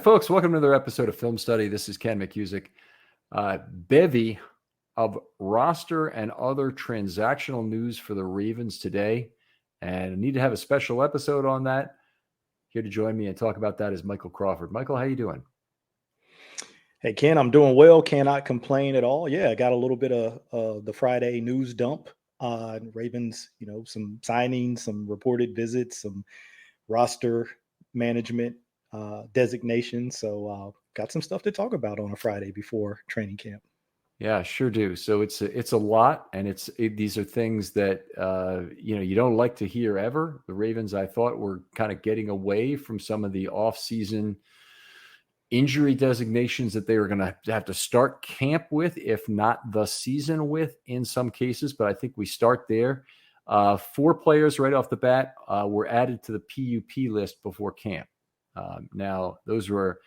folks? Welcome to another episode of Film Study. This is Ken McCusick. Bevy of roster and other transactional news for the Ravens today. And I need to have a special episode on that. Here to join me and talk about that is Michael Crawford. Michael, how you doing? Hey, Ken, I'm doing well. Cannot complain at all. Yeah, I got a little bit of the Friday news dump on Ravens, some signings, some reported visits, some roster management designations. So got some stuff to talk about on a Friday before training camp. Yeah, sure do. So it's a lot, and these are things that you don't like to hear ever. The Ravens, I thought, were kind of getting away from some of the off-season injury designations that they were going to have to start camp with, if not the season with, in some cases. But I think we start there. 4 players right off the bat were added to the PUP list before camp. Now, those were,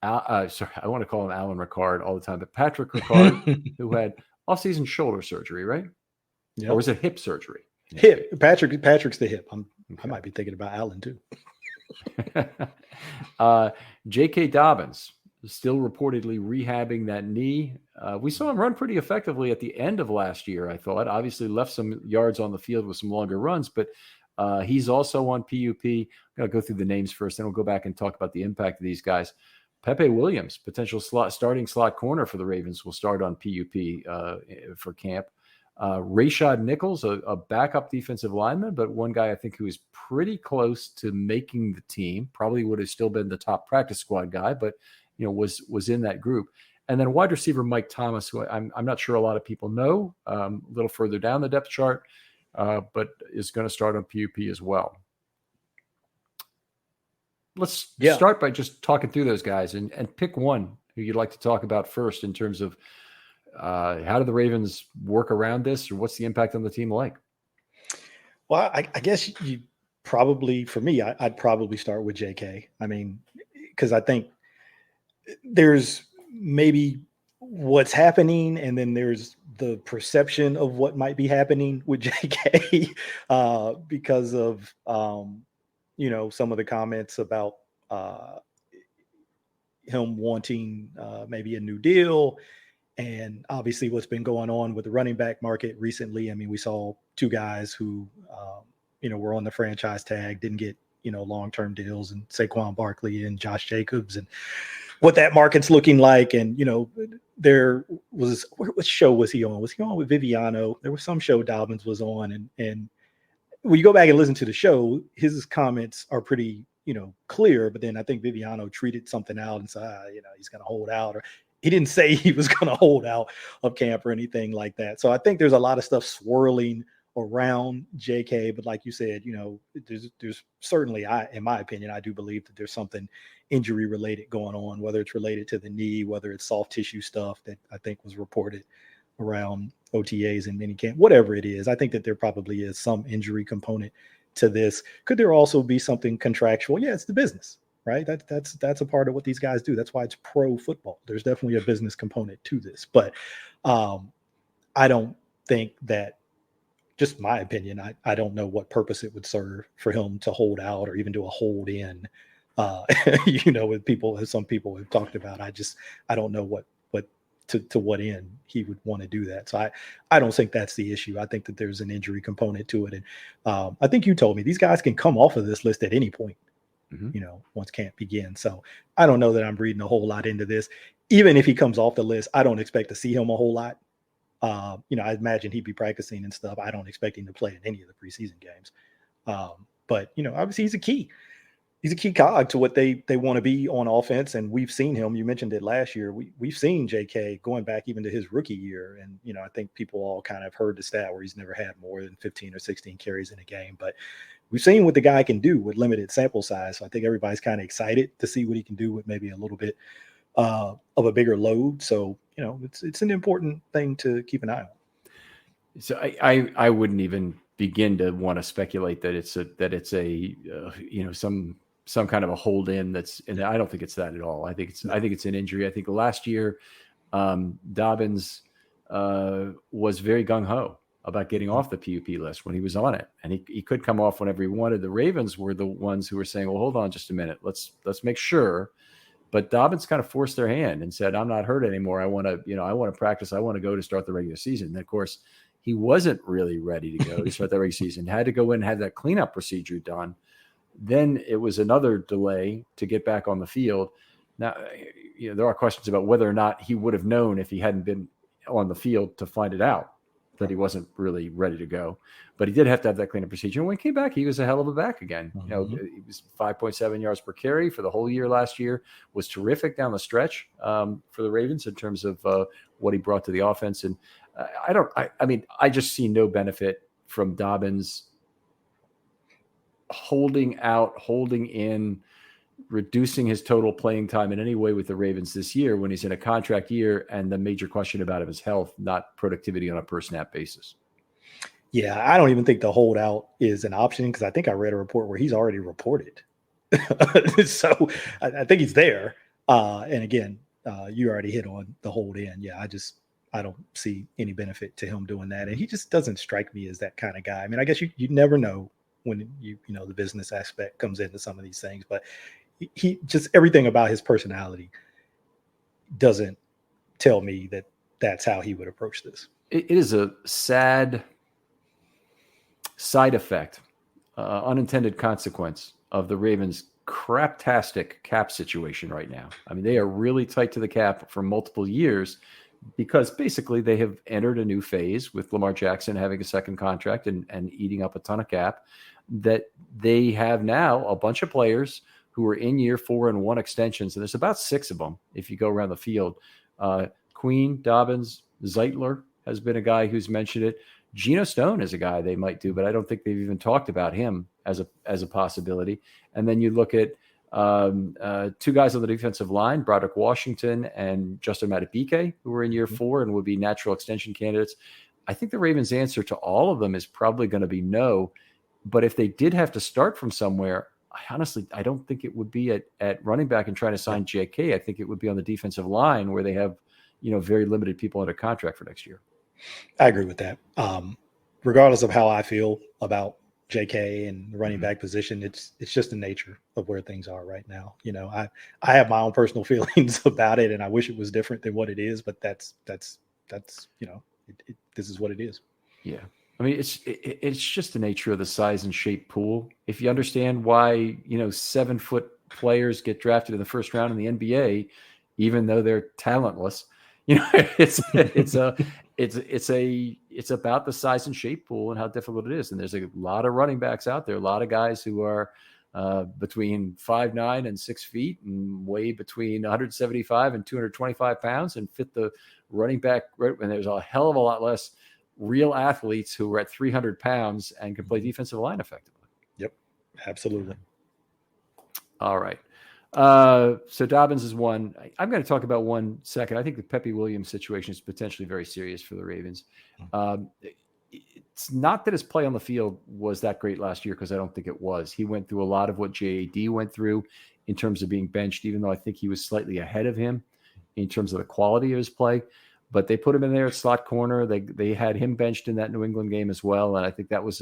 sorry, I want to call him Alan Ricard all the time, but Patrick Ricard, who had off-season shoulder surgery, right? Yep. Or was it hip surgery? Hip. Patrick's the hip. I might be thinking about Alan too. J.K. Dobbins is still reportedly rehabbing that knee. We saw him run pretty effectively at the end of last year, I thought. Obviously left some yards on the field with some longer runs, but he's also on PUP. I'm going to go through the names first, then we'll go back and talk about the impact of these guys. Pepe Williams, potential starting slot corner for the Ravens, will start on PUP for camp. Rashad Nichols, a backup defensive lineman, but one guy I think who is pretty close to making the team. Probably would have still been the top practice squad guy, but was in that group. And then wide receiver Mike Thomas, who I'm not sure a lot of people know, a little further down the depth chart, but is going to start on PUP as well. Let's start by just talking through those guys and pick one who you'd like to talk about first in terms of how do the Ravens work around this, or what's the impact on the team like? Well, I guess you probably, for me, I'd probably start with JK. I mean, because I think there's maybe what's happening, and then there's the perception of what might be happening with JK because of, some of the comments about him wanting maybe a new deal. And obviously what's been going on with the running back market recently. I mean, we saw 2 guys who, were on the franchise tag, didn't get, long-term deals, and Saquon Barkley and Josh Jacobs, and what that market's looking like. And, there was, what show was he on? Was he on with Viviano? There was some show Dobbins was on. And when you go back and listen to the show, his comments are pretty, clear. But then I think Viviano treated something out and said, he's going to hold out, or he didn't say he was going to hold out of camp or anything like that. So I think there's a lot of stuff swirling around JK, but like you said, there's certainly, in my opinion, I do believe that there's something injury related going on, whether it's related to the knee, whether it's soft tissue stuff that I think was reported around OTAs and minicamp, whatever it is. I think that there probably is some injury component to this. Could there also be something contractual? Yeah, it's the business. Right. That's a part of what these guys do. That's why it's pro football. There's definitely a business component to this, but I don't think that, just my opinion, I don't know what purpose it would serve for him to hold out or even do a hold in, with people, as some people have talked about. I don't know what to what end he would want to do that. So I don't think that's the issue. I think that there's an injury component to it. And I think you told me these guys can come off of this list at any point. Once camp begins. So I don't know that I'm reading a whole lot into this. Even if he comes off the list, I don't expect to see him a whole lot. I imagine he'd be practicing and stuff. I don't expect him to play in any of the preseason games. But obviously he's a key cog to what they want to be on offense. And we've seen him, you mentioned it last year. We've seen JK going back even to his rookie year. And, I think people all kind of heard the stat where he's never had more than 15 or 16 carries in a game, but we've seen what the guy can do with limited sample size. So I think everybody's kind of excited to see what he can do with maybe a little bit of a bigger load. So, it's an important thing to keep an eye on. So I wouldn't even begin to want to speculate that it's some kind of a hold in and I don't think it's that at all. I think it's an injury. I think last year Dobbins was very gung ho about getting off the PUP list when he was on it. And he could come off whenever he wanted. The Ravens were the ones who were saying, well, hold on just a minute. Let's make sure But Dobbins kind of forced their hand and said, I'm not hurt anymore. I want to practice. I want to go to start the regular season. And of course, he wasn't really ready to go to start the regular season. Had to go in and have that cleanup procedure done. Then it was another delay to get back on the field. Now, there are questions about whether or not he would have known if he hadn't been on the field to find it out that he wasn't really ready to go. But he did have to have that cleanup procedure. And when he came back, he was a hell of a back again. Mm-hmm. He was 5.7 yards per carry for the whole year last year, was terrific down the stretch for the Ravens in terms of what he brought to the offense. And I just see no benefit from Dobbins holding in, reducing his total playing time in any way with the Ravens this year when he's in a contract year, and the major question about him is health, not productivity on a per snap basis. Yeah, I don't even think the holdout is an option, because I think I read a report where he's already reported. So I think he's there. And again, you already hit on the hold in. Yeah, I don't see any benefit to him doing that. And he just doesn't strike me as that kind of guy. I mean, I guess you never know when the business aspect comes into some of these things, but he just, everything about his personality doesn't tell me that that's how he would approach this. It is a sad side effect, unintended consequence of the Ravens' craptastic cap situation right now. I mean, they are really tight to the cap for multiple years because basically they have entered a new phase with Lamar Jackson having a second contract and eating up a ton of cap, that they have now a bunch of players who are in year 4 and 1 extensions. And there's about 6 of them if you go around the field. Queen, Dobbins, Zeitler has been a guy who's mentioned it. Geno Stone is a guy they might do, but I don't think they've even talked about him as a possibility. And then you look at 2 guys on the defensive line, Broderick Washington and Justin Madubuike, who are in year 4 and would be natural extension candidates. I think the Ravens' answer to all of them is probably going to be no. But if they did have to start from somewhere, I don't think it would be at running back and trying to sign JK. I think it would be on the defensive line where they have, very limited people under contract for next year. I agree with that. Regardless of how I feel about JK and the running back position, it's just the nature of where things are right now. I have my own personal feelings about it, and I wish it was different than what it is, but that's this is what it is. Yeah. I mean, it's just the nature of the size and shape pool. If you understand why, 7-foot players get drafted in the first round in the NBA, even though they're talentless, it's about the size and shape pool and how difficult it is. And there's a lot of running backs out there, a lot of guys who are between 5'9" and 6 feet and weigh between 175 and 225 pounds and fit the running back. And there's a hell of a lot less real athletes who are at 300 pounds and can play defensive line effectively. Yep, absolutely. All right. So Dobbins is one. I'm going to talk about one second. I think the Pepe Williams situation is potentially very serious for the Ravens. It's not that his play on the field was that great last year, because I don't think it was. He went through a lot of what JAD went through in terms of being benched, even though I think he was slightly ahead of him in terms of the quality of his play. But they put him in there at slot corner. They had him benched in that New England game as well. And I think that was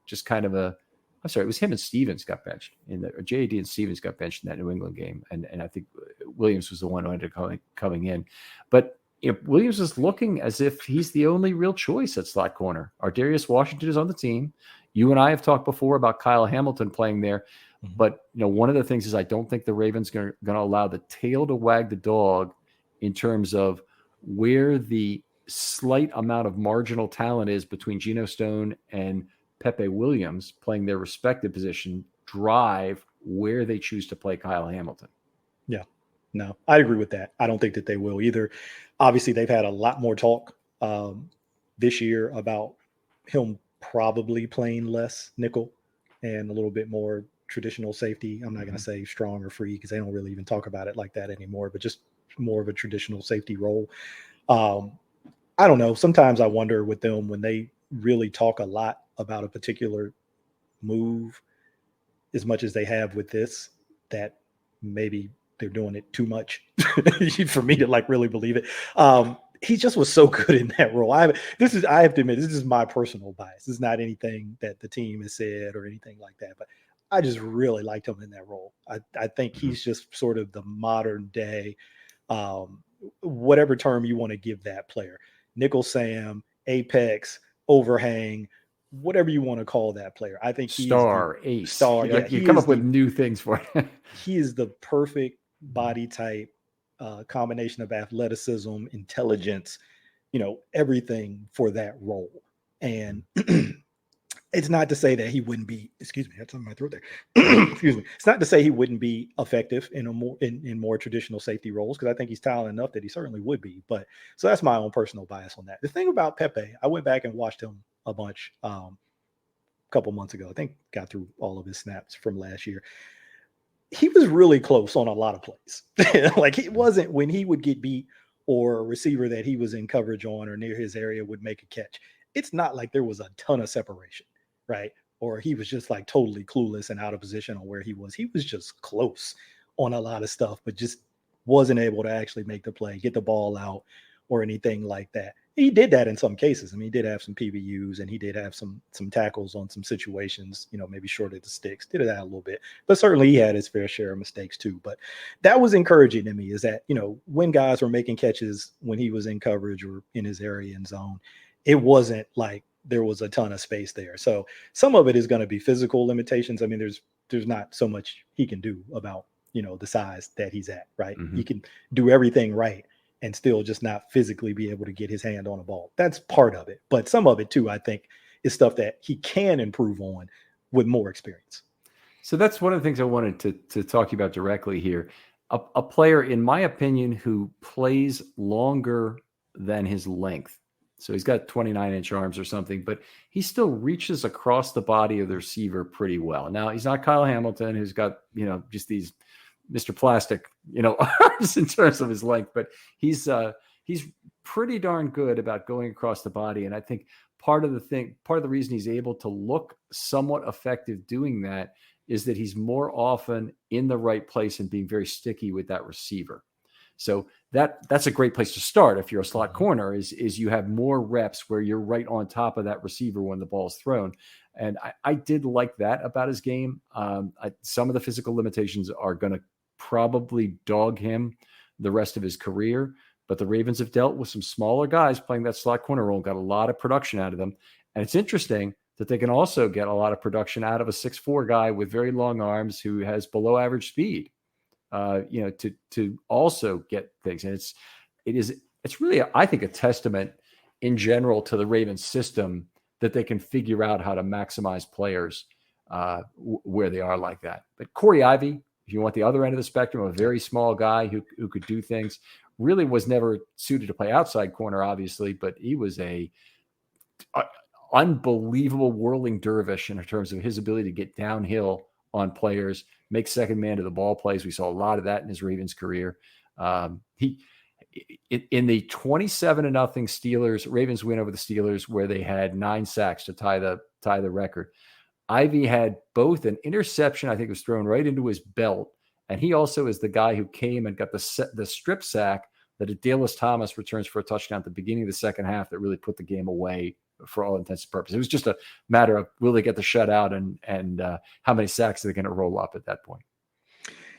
just kind of it was him and Stevens got benched or JAD and Stevens got benched in that New England game. And I think Williams was the one who ended up coming in. But Williams is looking as if he's the only real choice at slot corner. Ardarius Washington is on the team. You and I have talked before about Kyle Hamilton playing there. Mm-hmm. But one of the things is I don't think the Ravens going to allow the tail to wag the dog in terms of where the slight amount of marginal talent is between Geno Stone and Pepe Williams playing their respective position drive where they choose to play Kyle Hamilton. Yeah, no, I agree with that. I don't think that they will either. Obviously, they've had a lot more talk this year about him probably playing less nickel and a little bit more traditional safety. I'm not going to say strong or free, because they don't really even talk about it like that anymore, but just more of a traditional safety role. I don't know. Sometimes I wonder with them, when they really talk a lot about a particular move as much as they have with this, that maybe they're doing it too much for me to really believe it. He just was so good in that role. I have to admit, this is my personal bias. This is not anything that the team has said or anything like that, but I just really liked him in that role. I think Mhm. he's just sort of the modern day, um, whatever term you want to give that player, nickel Sam, apex, overhang, whatever you want to call that player. I think he is the Star, ace. star. Yeah, You come up with new things for it. he is the perfect body type, combination of athleticism, intelligence, everything for that role. And it's not to say that he wouldn't be, excuse me, I had something in my throat there. Excuse me. It's not to say he wouldn't be effective in more traditional safety roles, because I think he's talented enough that he certainly would be. But so that's my own personal bias on that. The thing about Pepe, I went back and watched him a bunch, a couple months ago. I think got through all of his snaps from last year. He was really close on a lot of plays. Like, it wasn't when he would get beat or a receiver that he was in coverage on or near his area would make a catch. It's not like there was a ton of separation, right? Or he was just like totally clueless and out of position on where he was. He was just close on a lot of stuff, but just wasn't able to actually make the play, get the ball out, or anything like that. He did that in some cases. I mean, he did have some PBUs and he did have some tackles on some situations, maybe short of the sticks. Did that a little bit, but certainly he had his fair share of mistakes too. But that was encouraging to me, is that when guys were making catches when he was in coverage or in his area and zone, it wasn't like there was a ton of space there. So some of it is going to be physical limitations. I mean, there's not so much he can do about the size that he's at, right? Mhm. He can do everything right and still just not physically be able to get his hand on a ball. That's part of it. But some of it too, I think, is stuff that he can improve on with more experience. So that's one of the things I wanted to talk to you about directly here. A player, in my opinion, who plays longer than his length. So he's got 29-inch arms or something, but he still reaches across the body of the receiver pretty well. Now, he's not Kyle Hamilton, who's got, just these Mr. Plastic, arms in terms of his length, but he's pretty darn good about going across the body. And I think part of the reason he's able to look somewhat effective doing that is that he's more often in the right place and being very sticky with that receiver. So that's a great place to start if you're a slot corner, is you have more reps where you're right on top of that receiver when the ball is thrown. And I did like that about his game. Some of the physical limitations are going to probably dog him the rest of his career, but the Ravens have dealt with some smaller guys playing that slot corner role, got a lot of production out of them. And it's interesting that they can also get a lot of production out of a 6'4" guy with very long arms who has below average speed, to also get things. And it's really, I think, a testament in general to the Ravens system that they can figure out how to maximize players where they are like that. But Corey Ivy, if you want the other end of the spectrum, a very small guy who could do things, really was never suited to play outside corner, obviously, but he was a unbelievable whirling dervish in terms of his ability to get downhill on players, make second man to the ball plays. We saw a lot of that in his Ravens career. He in the 27-0 Steelers Ravens win over the Steelers, where they had 9 sacks to tie the record. Ivy had both an interception, I think, was thrown right into his belt, and he also is the guy who came and got the strip sack that Adalius Thomas returns for a touchdown at the beginning of the second half that really put the game away for all intents and purposes. It was just a matter of, will they get the shutout and how many sacks are they going to roll up at that point?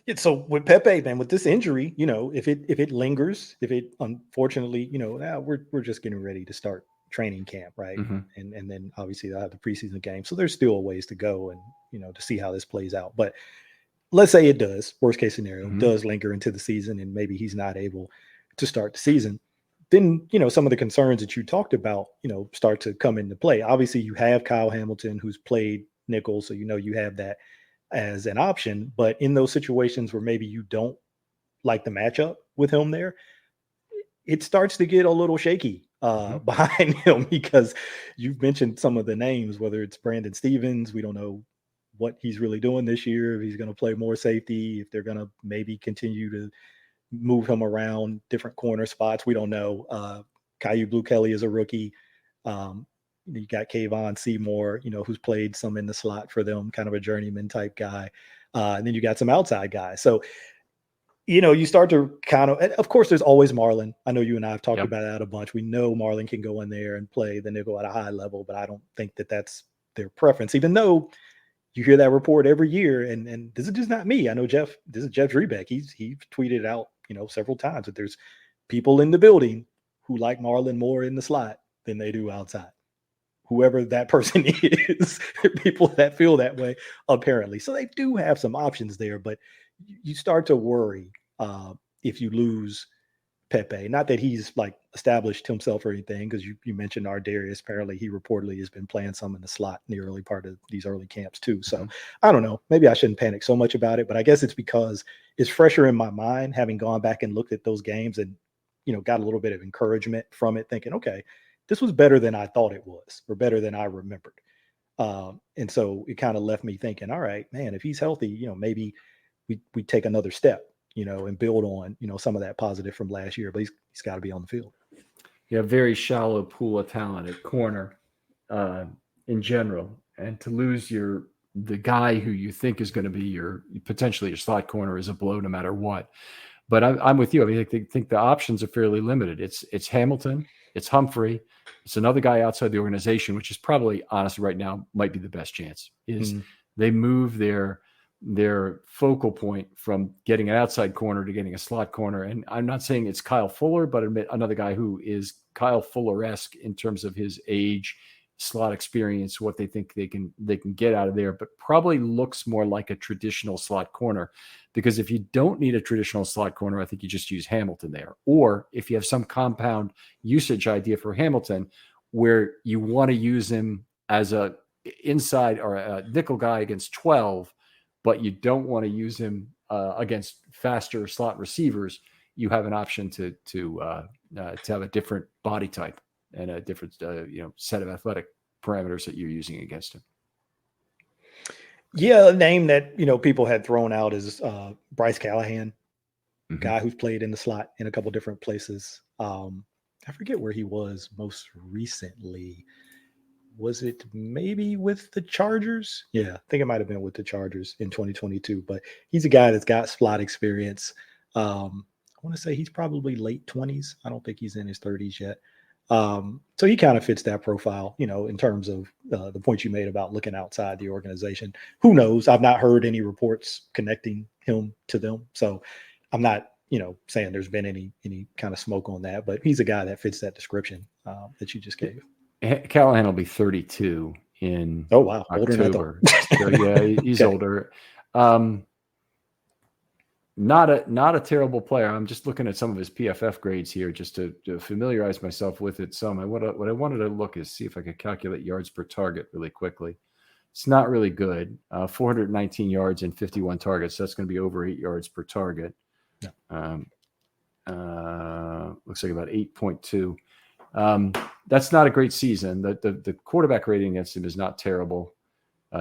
Yeah, so with Pepe, man, with this injury, if it lingers, if it unfortunately, we're just getting ready to start training camp, right? Mm-hmm. And then obviously they'll have the preseason game. So there's still a ways to go and to see how this plays out. But let's say it does, worst case scenario, Mm-hmm. does linger into the season and maybe he's not able to start the season. Then, some of the concerns that you talked about, start to come into play. Obviously, you have Kyle Hamilton, who's played nickel, so you have that as an option. But in those situations where maybe you don't like the matchup with him there, it starts to get a little shaky behind him, because you've mentioned some of the names, whether it's Brandon Stevens. We don't know what he's really doing this year, if he's going to play more safety, if they're going to maybe continue to move him around different corner spots. We don't know. Caillou Blue Kelly is a rookie. You got Kayvon Seymour, who's played some in the slot for them, kind of a journeyman type guy. And then you got some outside guys. So, you start to of course, there's always Marlon. I know you and I have talked about that a bunch. We know Marlon can go in there and play the nickel at a high level, but I don't think that that's their preference, even though you hear that report every year, and this is just not me. I know this is Jeff Drebeck. He tweeted out, several times that there's people in the building who like Marlon more in the slot than they do outside. Whoever that person is, people that feel that way, apparently. So they do have some options there, but you start to worry if you lose Pepe. Not that he's like established himself or anything, because you mentioned Ardarius. Apparently, he reportedly has been playing some in the slot in the early part of these early camps too. So I don't know. Maybe I shouldn't panic so much about it, but I guess it's because it's fresher in my mind, having gone back and looked at those games and got a little bit of encouragement from it, thinking, okay, this was better than I thought it was, or better than I remembered. And so it kind of left me thinking, all right, man, if he's healthy, maybe we take another step, and build on, some of that positive from last year, but he's got to be on the field. Yeah, very shallow pool of talent at corner in general. And to lose the guy who you think is going to be potentially your slot corner is a blow no matter what. But I'm with you. I mean, I think the options are fairly limited. It's Hamilton, it's Humphrey, it's another guy outside the organization, which is probably, honestly, right now might be the best chance. They move their focal point from getting an outside corner to getting a slot corner. And I'm not saying it's Kyle Fuller, but another guy who is Kyle Fuller-esque in terms of his age, slot experience, what they think they can get out of there, but probably looks more like a traditional slot corner. Because if you don't need a traditional slot corner, I think you just use Hamilton there. Or if you have some compound usage idea for Hamilton where you want to use him as a inside or a nickel guy against 12, but you don't want to use him against faster slot receivers, you have an option to have a different body type and a different set of athletic parameters that you're using against him. Yeah, a name that people had thrown out is Bryce Callahan, guy who's played in the slot in a couple different places. I forget where he was most recently. Was it maybe with the Chargers? Yeah, I think it might have been with the Chargers in 2022. But he's a guy that's got slot experience. I want to say he's probably late 20s. I don't think he's in his 30s yet. So he kind of fits that profile, in terms of the point you made about looking outside the organization. Who knows? I've not heard any reports connecting him to them. So I'm not, saying there's been any kind of smoke on that. But he's a guy that fits that description that you just gave. Callahan will be 32 in October. Older than I thought. So yeah, he's older. Not a terrible player. I'm just looking at some of his PFF grades here just to familiarize myself with it some. What I wanted to look is see if I could calculate yards per target really quickly. It's not really good. 419 yards and 51 targets. So that's going to be over 8 yards per target. Yeah. Looks like about 8.2. That's not a great season. The quarterback rating against him is not terrible.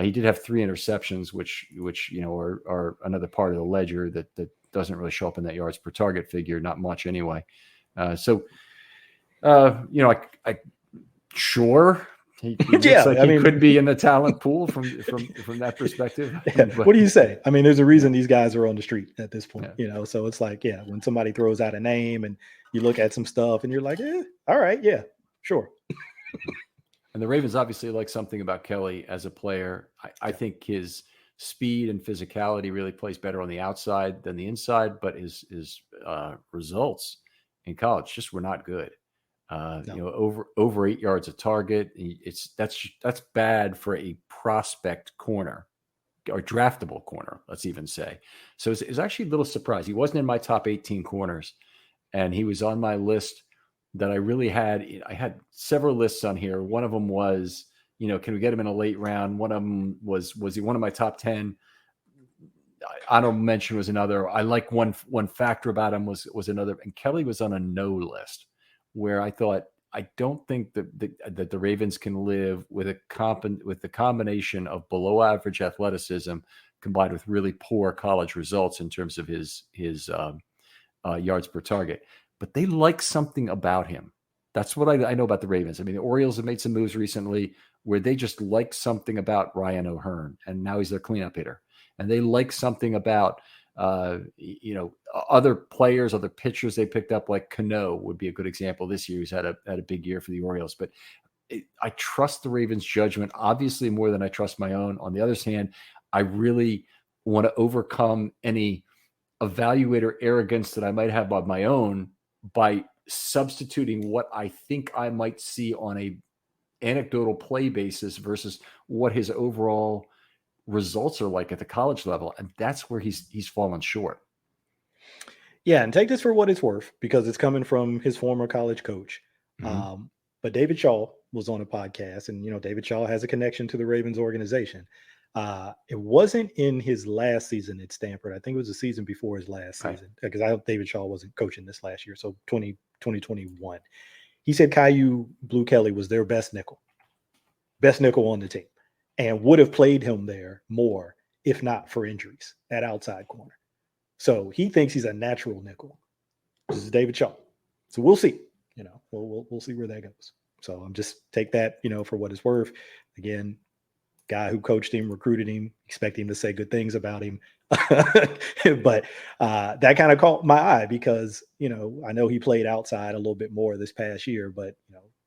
He did have 3 interceptions, which are another part of the ledger that doesn't really show up in that yards per target figure. Not much anyway. Sure. He looks like he could be in the talent pool from that perspective. Yeah. What do you say? I mean, there's a reason these guys are on the street at this point, so it's like, when somebody throws out a name and you look at some stuff and you're like, all right, yeah, sure. And the Ravens obviously like something about Kelly as a player. I think his speed and physicality really plays better on the outside than the inside, but his results in college just were not good. Over 8 yards a target. That's bad for a prospect corner or draftable corner, let's even say. So it's actually a little surprised. He wasn't in my top 18 corners, and he was on my list that I really had. I had several lists on here. One of them was, can we get him in a late round? One of them was he one of my top 10? Honorable mention was another. I like one factor about him was another. And Kelly was on a no list, where I thought, I don't think that the Ravens can live with the combination of below average athleticism combined with really poor college results in terms of his yards per target. But they like something about him. That's what I know about the Ravens. I mean, the Orioles have made some moves recently where they just like something about Ryan O'Hearn, and now he's their cleanup hitter. And they like something about other players, other pitchers they picked up, like Cano would be a good example this year. He's had a big year for the Orioles. But I trust the Ravens' judgment, obviously, more than I trust my own. On the other hand, I really want to overcome any evaluator arrogance that I might have on my own by substituting what I think I might see on a anecdotal play basis versus what his overall results are like at the college level. And that's where he's fallen short. Yeah, and take this for what it's worth, because it's coming from his former college coach. Mm-hmm. But David Shaw was on a podcast, and David Shaw has a connection to the Ravens organization. It wasn't in his last season at Stanford. I think it was the season before his last season, because David Shaw wasn't coaching this last year, so 2021. He said Caillou Blue Kelly was their best nickel on the team, and would have played him there more if not for injuries at outside corner. So he thinks he's a natural nickel. This is David Shaw. So we'll see. We'll see where that goes. So I'm just take that, for what it's worth. Again, guy who coached him, recruited him, expect him to say good things about him. But that kind of caught my eye because, I know he played outside a little bit more this past year, but,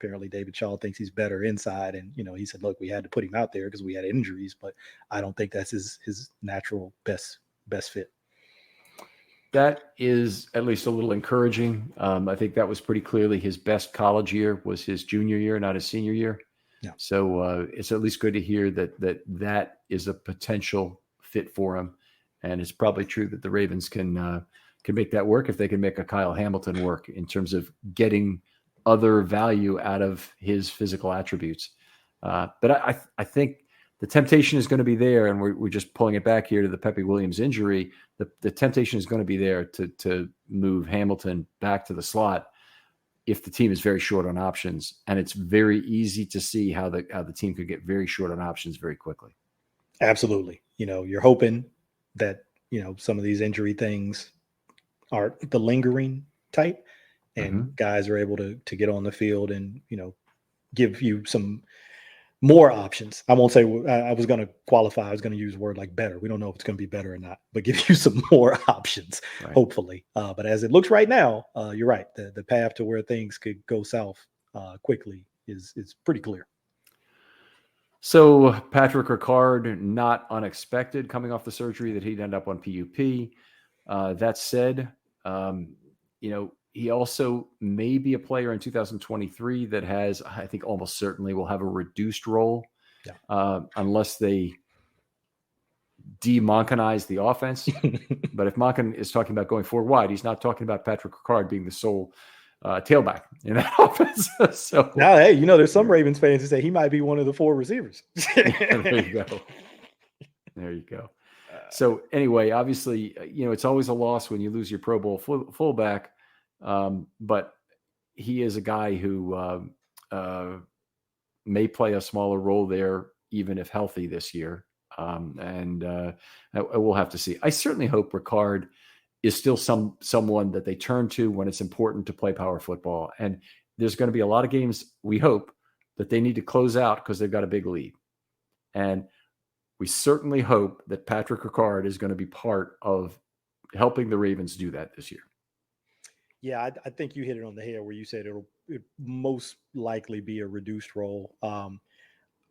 apparently David Shaw thinks he's better inside. And, he said, look, we had to put him out there because we had injuries, but I don't think that's his natural best fit. That is at least a little encouraging. I think that was pretty clearly his best college year was his junior year, not his senior year. Yeah. So it's at least good to hear that is a potential fit for him. And it's probably true that the Ravens can make that work if they can make a Kyle Hamilton work in terms of getting other value out of his physical attributes. But I think the temptation is going to be there, and we're just pulling it back here to the Pepe Williams injury. The temptation is going to be there to move Hamilton back to the slot if the team is very short on options, and it's very easy to see how the team could get very short on options very quickly. Absolutely. You're hoping that some of these injury things are the lingering type, and guys are able to get on the field and give you some more options. I won't say I was going to qualify. I was going to use a word like better. We don't know if it's going to be better or not, but give you some more options, right, hopefully. But as it looks right now, you're right. The path to where things could go south quickly is pretty clear. So Patrick Ricard, not unexpected, coming off the surgery that he'd end up on PUP. That said, he also may be a player in 2023 that has, I think almost certainly will have a reduced role, unless they de-Monkenize the offense. But if Monken is talking about going forward wide, he's not talking about Patrick Ricard being the sole tailback in that offense. So now, hey, there's some Ravens fans who say he might be one of the 4 receivers. There you go. So anyway, obviously, it's always a loss when you lose your Pro Bowl fullback. But he is a guy who may play a smaller role there, even if healthy this year. And we'll have to see. I certainly hope Ricard is still someone that they turn to when it's important to play power football. And there's going to be a lot of games, we hope, that they need to close out because they've got a big lead. And we certainly hope that Patrick Ricard is going to be part of helping the Ravens do that this year. Yeah, I think you hit it on the head where you said it'll most likely be a reduced role.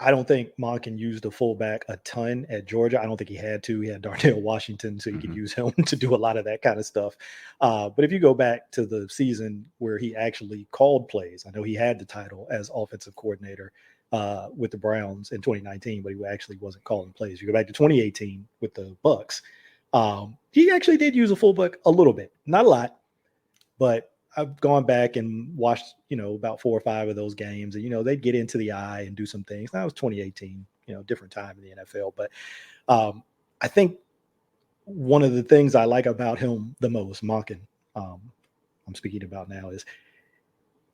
I don't think Monken used the fullback a ton at Georgia. I don't think he had to. He had Darnell Washington, so he could use him to do a lot of that kind of stuff. But if you go back to the season where he actually called plays, I know he had the title as offensive coordinator with the Browns in 2019, but he actually wasn't calling plays. You go back to 2018 with the Bucks. He actually did use a fullback a little bit, not a lot, but I've gone back and watched, about 4 or 5 of those games, and, they'd get into the eye and do some things. That was 2018, different time in the NFL. But I think one of the things I like about him the most, Monken, I'm speaking about now, is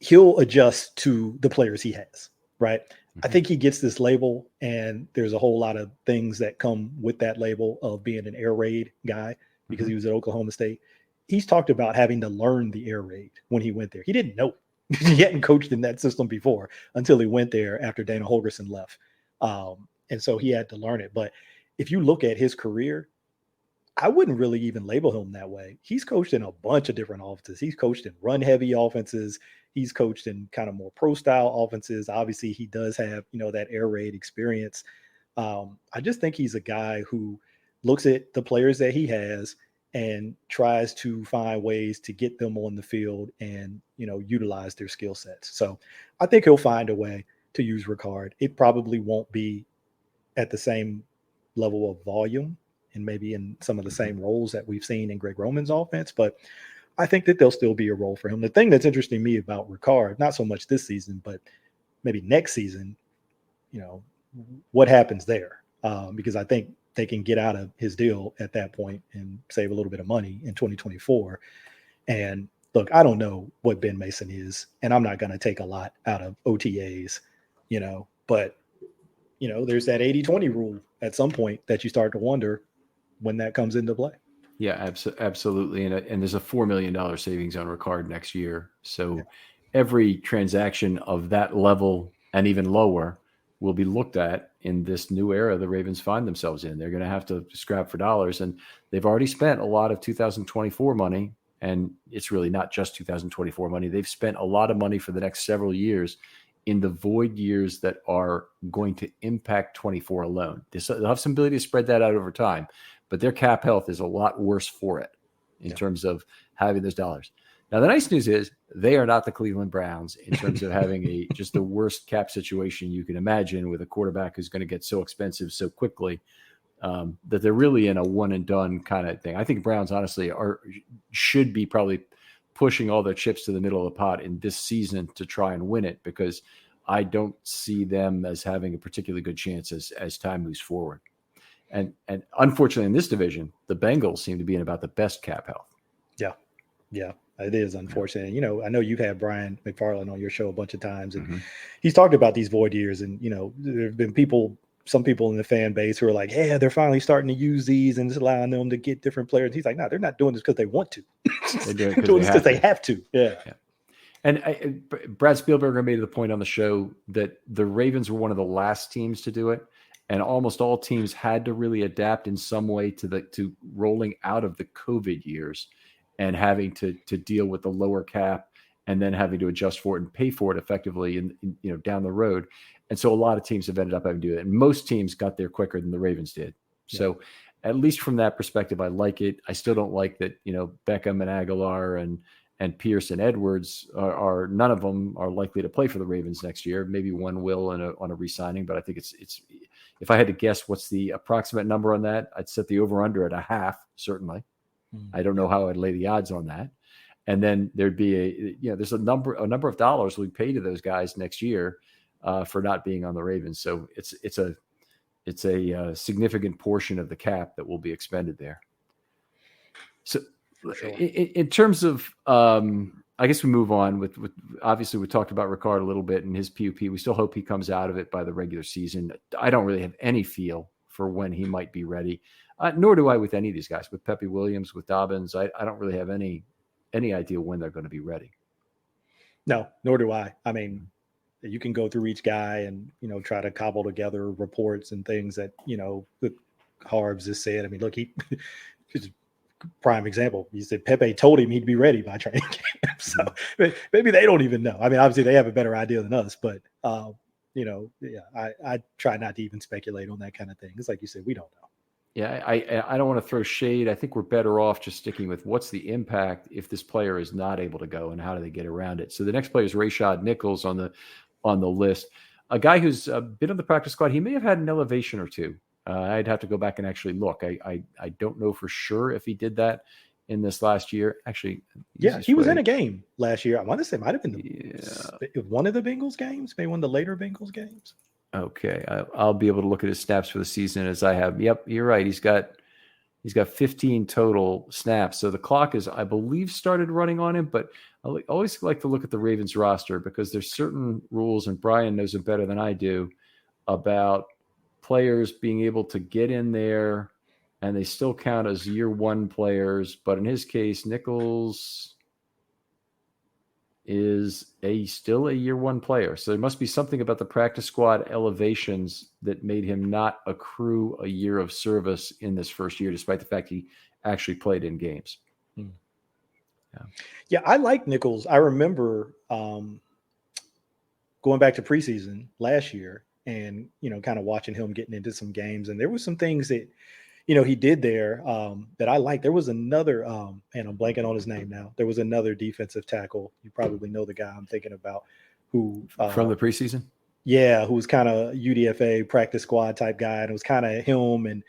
he'll adjust to the players he has, right? I think he gets this label, and there's a whole lot of things that come with that label of being an air raid guy because he was at Oklahoma State. He's talked about having to learn the air raid when he went there. He didn't know. He hadn't coached in that system before until he went there after Dana Holgorsen left. And so he had to learn it. But if you look at his career, I wouldn't really even label him that way. He's coached in a bunch of different offenses. He's coached in run-heavy offenses. He's coached in kind of more pro-style offenses. Obviously, he does have, that air raid experience. I just think he's a guy who looks at the players that he has and tries to find ways to get them on the field and, utilize their skill sets. So I think he'll find a way to use Ricard. It probably won't be at the same level of volume and maybe in some of the same roles that we've seen in Greg Roman's offense, but I think that there'll still be a role for him. The thing that's interesting to me about Ricard, not so much this season, but maybe next season, what happens there? Because I think they can get out of his deal at that point and save a little bit of money in 2024. And look, I don't know what Ben Mason is, and I'm not going to take a lot out of OTAs, but there's that 80-20 rule at some point that you start to wonder when that comes into play. Yeah, absolutely. And there's a $4 million savings on Ricard next year. So every transaction of that level and even lower will be looked at in this new era the Ravens find themselves in. They're going to have to scrap for dollars, and they've already spent a lot of 2024 money, and it's really not just 2024 money. They've spent a lot of money for the next several years in the void years that are going to impact 24 alone. They'll have some ability to spread that out over time, but their cap health is a lot worse for it in terms of having those dollars. Now, the nice news is they are not the Cleveland Browns in terms of having just the worst cap situation you can imagine with a quarterback who's going to get so expensive so quickly that they're really in a one and done kind of thing. I think Browns honestly should be probably pushing all their chips to the middle of the pot in this season to try and win it, because I don't see them as having a particularly good chance as time moves forward. And unfortunately in this division, the Bengals seem to be in about the best cap health. Yeah, it is unfortunate. I know you've had Brian McFarland on your show a bunch of times, and he's talked about these void years. And, there have been some people in the fan base who are like, yeah, they're finally starting to use these and it's allowing them to get different players. He's like, no, they're not doing this because they want to. They're doing this because they have to. Yeah. And Brad Spielberger made the point on the show that the Ravens were one of the last teams to do it. And almost all teams had to really adapt in some way to rolling out of the COVID years and having to deal with the lower cap and then having to adjust for it and pay for it effectively in down the road. And so a lot of teams have ended up having to do it. And most teams got there quicker than the Ravens did. Yeah. So at least from that perspective, I like it. I still don't like that, Beckham and Aguilar and Pierce and Edwards are none of them are likely to play for the Ravens next year. Maybe one will on a re-signing, but I think it's if I had to guess what's the approximate number on that, I'd set the over-under at 0.5, certainly. I don't know how I'd lay the odds on that. And then there'd be there's a number of dollars we pay to those guys next year for not being on the Ravens. So it's a significant portion of the cap that will be expended there. So sure. In terms of, I guess we move on with obviously we talked about Ricard a little bit and his PUP. We still hope he comes out of it by the regular season. I don't really have any feel for when he might be ready. Nor do I with any of these guys, with Pepe Williams, with Dobbins. I don't really have any idea when they're going to be ready. No, nor do I. I mean, you can go through each guy and, try to cobble together reports and things that, Harbs has said. I mean, look, he's a prime example. He said Pepe told him he'd be ready by training camp. So maybe they don't even know. I mean, obviously they have a better idea than us, but, I try not to even speculate on that kind of thing. It's like you said, we don't know. Yeah, I don't want to throw shade. I think we're better off just sticking with what's the impact if this player is not able to go and how do they get around it. So the next player is Rashad Nichols on the list, a guy who's been on the practice squad. He may have had an elevation or two. I'd have to go back and actually look. I don't know for sure if he did that in this last year. Actually, he was in a game last year. I want to say it might have been one of the Bengals games, maybe one of the later Bengals games. Okay, I'll be able to look at his snaps for the season as I have. Yep, you're right. He's got 15 total snaps. So the clock is, I believe, started running on him. But I always like to look at the Ravens roster because there's certain rules, and Brian knows it better than I do, about players being able to get in there and they still count as year one players. But in his case, Nichols is still a year one player. So there must be something about the practice squad elevations that made him not accrue a year of service in this first year, despite the fact he actually played in games. Yeah, I like Nichols. I remember going back to preseason last year, and, kind of watching him getting into some games. And there was some things that, he did there that I liked. There was another, and I'm blanking on his name now. There was another defensive tackle. You probably know the guy I'm thinking about who from the preseason. Yeah, who was kind of UDFA practice squad type guy, and it was kind of him and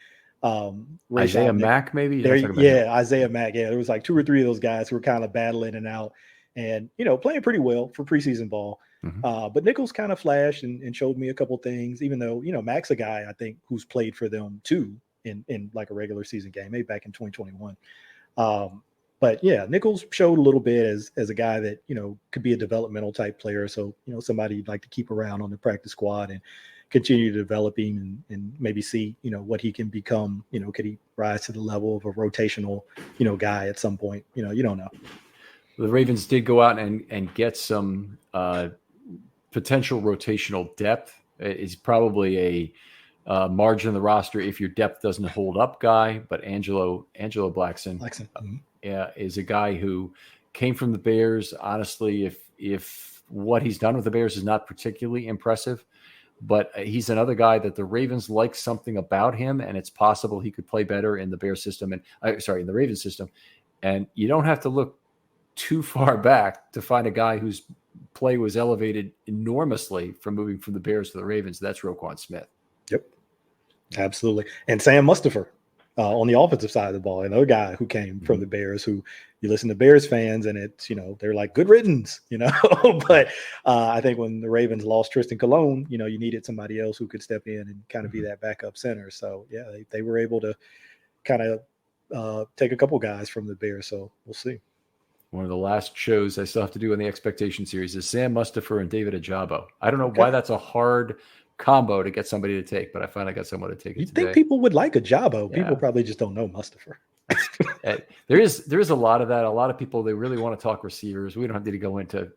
Isaiah Mack, maybe. Isaiah Mack. Yeah, there was like 2 or 3 of those guys who were kind of battling and out, and playing pretty well for preseason ball. Mm-hmm. But Nichols kind of flashed and showed me a couple things, even though Mack's a guy I think who's played for them too in like a regular season game, maybe back in 2021. But yeah, Nichols showed a little bit as a guy that, could be a developmental type player. So, somebody you'd like to keep around on the practice squad and continue to develop him and maybe see, what he can become. Could he rise to the level of a rotational, guy at some point? You don't know. The Ravens did go out and get some potential rotational depth. It's probably a margin of the roster if your depth doesn't hold up guy, but Angelo Blackson. Mm-hmm. Is a guy who came from the Bears. Honestly, if what he's done with the Bears is not particularly impressive, but he's another guy that the Ravens like something about him, and it's possible he could play better in the Bears system in the Ravens system. And you don't have to look too far back to find a guy whose play was elevated enormously from moving from the Bears to the Ravens. That's Roquan Smith. Yep, absolutely. And Sam Mustipher. On the offensive side of the ball, another guy who came from the Bears, who you listen to Bears fans and it's, they're like good riddance, but I think when the Ravens lost Tristan Colon, you needed somebody else who could step in and kind of be that backup center. So yeah, they were able to kind of take a couple guys from the Bears. So we'll see. One of the last shows I still have to do in the expectation series is Sam Mustipher and David Ajabo. I don't know why that's a hard combo to get somebody to take, but I finally got someone to take it. You'd think people would like Ajabo. Yeah. People probably just don't know Mustipher. there is a lot of that. A lot of people, they really want to talk receivers. We don't have to go into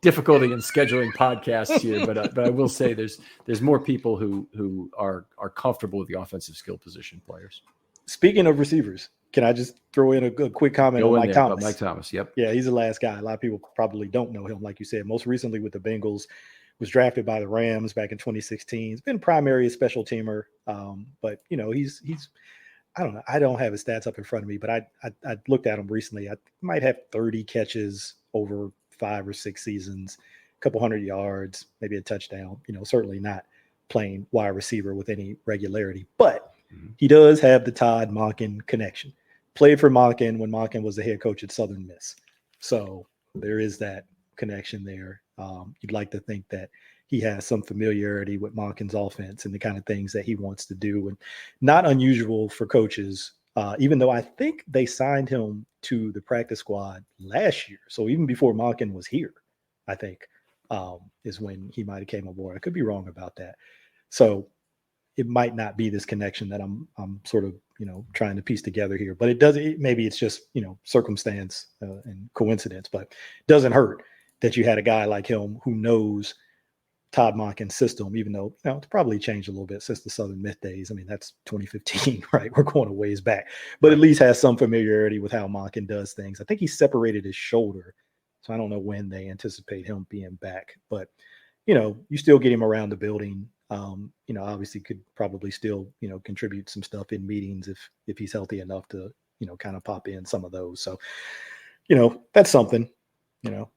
difficulty in scheduling podcasts here, but I will say there's more people who are comfortable with the offensive skill position players. Speaking of receivers, can I just throw in a quick comment on Mike Thomas? Mike Thomas, yep. Yeah, he's the last guy. A lot of people probably don't know him, like you said. Most recently with the Bengals, was drafted by the Rams back in 2016. He's been primary a special teamer, but he's I don't know. I don't have his stats up in front of me, but I looked at him recently. I might have 30 catches over 5 or 6 seasons, a couple hundred yards, maybe a touchdown. Certainly not playing wide receiver with any regularity, but he does have the Todd Monken connection. Played for Monken when Monken was the head coach at Southern Miss, so there is that connection there. You'd like to think that he has some familiarity with Monken's offense and the kind of things that he wants to do, and not unusual for coaches, even though I think they signed him to the practice squad last year. So even before Monken was here, I think is when he might have came aboard. I could be wrong about that. So it might not be this connection that I'm sort of, trying to piece together here, but maybe it's just, circumstance and coincidence, but it doesn't hurt that you had a guy like him who knows Todd Monken's system, even though, it's probably changed a little bit since the Southern Miss days. I mean, that's 2015, right? We're going a ways back, but at least has some familiarity with how Monken does things. I think he separated his shoulder, so I don't know when they anticipate him being back, but, you still get him around the building. Obviously could probably still, contribute some stuff in meetings if he's healthy enough to, kind of pop in some of those. So, that's something.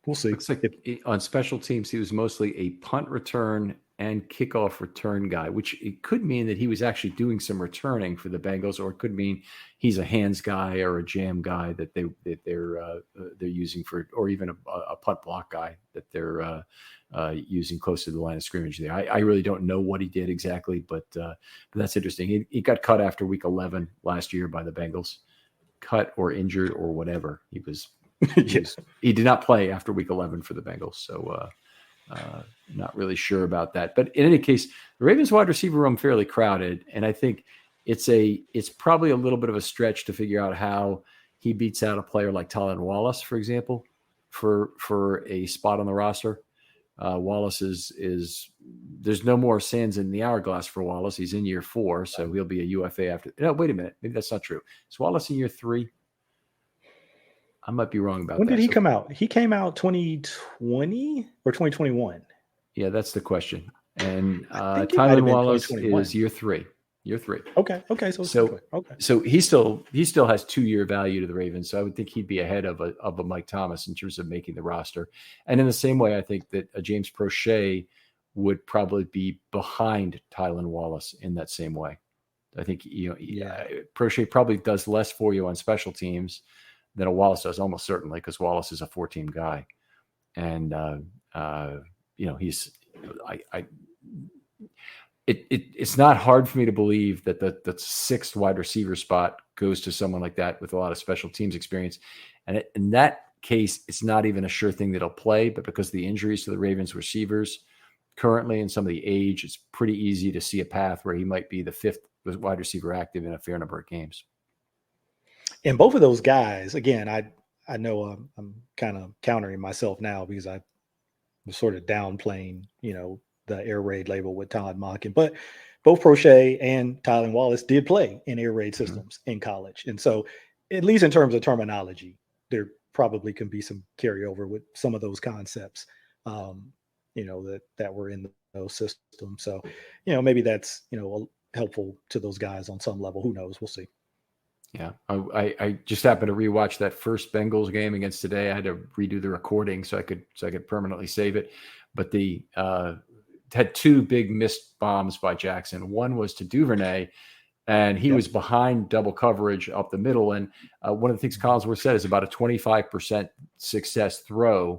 We'll see. Looks like on special teams, he was mostly a punt return and kickoff return guy, which it could mean that he was actually doing some returning for the Bengals, or it could mean he's a hands guy or a jam guy that they're using for, or even a punt block guy that they're using close to the line of scrimmage there. I really don't know what he did exactly, but that's interesting. He got cut after week 11 last year by the Bengals, cut or injured or whatever. He did not play after week 11 for the Bengals. So not really sure about that. But in any case, the Ravens wide receiver room fairly crowded. And I think it's probably a little bit of a stretch to figure out how he beats out a player like Tylan Wallace, for example, for a spot on the roster. Wallace is there's no more sands in the hourglass for Wallace. He's in year 4, so he'll be a UFA after. No, wait a minute. Maybe that's not true. Is Wallace in year 3? I might be wrong about that. When did he come out? He came out 2020 or 2021? Yeah, that's the question. And I think it might have Tylan been Wallace 2021. is year three. Year three. Okay. So it's So 2020. Okay. so he still has 2-year value to the Ravens. So I would think he'd be ahead of a Mike Thomas in terms of making the roster. And in the same way, I think that a James Prochet would probably be behind Tylan Wallace in that same way. I think Prochet probably does less for you on special teams than a Wallace does, almost certainly, because Wallace is a 4-team guy. And he's it's not hard for me to believe that the sixth wide receiver spot goes to someone like that with a lot of special teams experience. And in that case, it's not even a sure thing that he'll play, but because of the injuries to the Ravens receivers currently and some of the age, it's pretty easy to see a path where he might be the fifth wide receiver active in a fair number of games. And both of those guys, again, I know I'm kind of countering myself now because I was sort of downplaying, the air raid label with Todd Monken, but both Prochet and Tylan Wallace did play in air raid systems in college. And so at least in terms of terminology, there probably can be some carryover with some of those concepts, that were in those systems. So, maybe that's, helpful to those guys on some level. Who knows? We'll see. Yeah, I just happened to rewatch that first Bengals game against today. I had to redo the recording so I could permanently save it. But the had 2 big missed bombs by Jackson. One was to Duvernay, and he was behind double coverage up the middle. And one of the things Collinsworth said is about a 25% success throw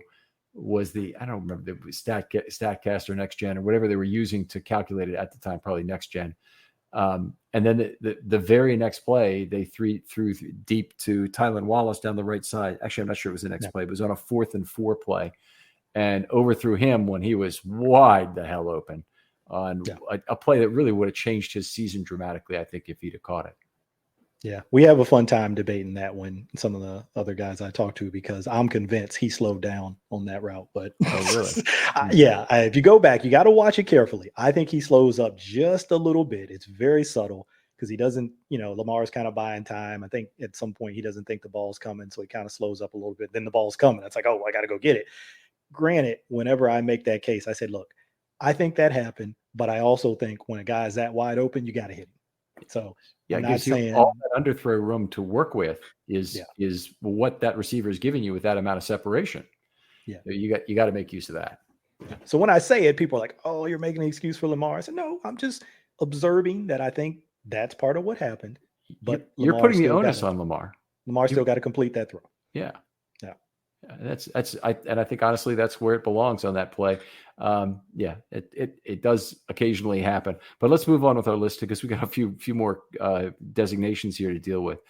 was I don't remember the StatCast or Next Gen or whatever they were using to calculate it at the time, probably Next Gen. And then the very next play, they threw deep to Tylan Wallace down the right side. Actually, I'm not sure it was the next play. It was on a 4th and 4 play, and overthrew him when he was wide the hell open on a play that really would have changed his season dramatically, I think, if he'd have caught it. Yeah, we have a fun time debating that one. Some of the other guys I talked to, because I'm convinced he slowed down on that route. But really? If you go back, you got to watch it carefully. I think he slows up just a little bit. It's very subtle because he doesn't, Lamar's kind of buying time. I think at some point he doesn't think the ball's coming, so he kind of slows up a little bit. Then the ball's coming. It's like, oh, I got to go get it. Granted, whenever I make that case, I said, look, I think that happened, but I also think when a guy's that wide open, you got to hit him. So yeah, it gives you all that underthrow room to work with is what that receiver is giving you with that amount of separation. Yeah, you got to make use of that. So when I say it, people are like, "Oh, you're making an excuse for Lamar." I said, "No, I'm just observing that I think that's part of what happened." But you're putting the onus on Lamar. Lamar still got to complete that throw. Yeah. I think honestly that's where it belongs on that play. It does occasionally happen, but let's move on with our list because we got a few more designations here to deal with.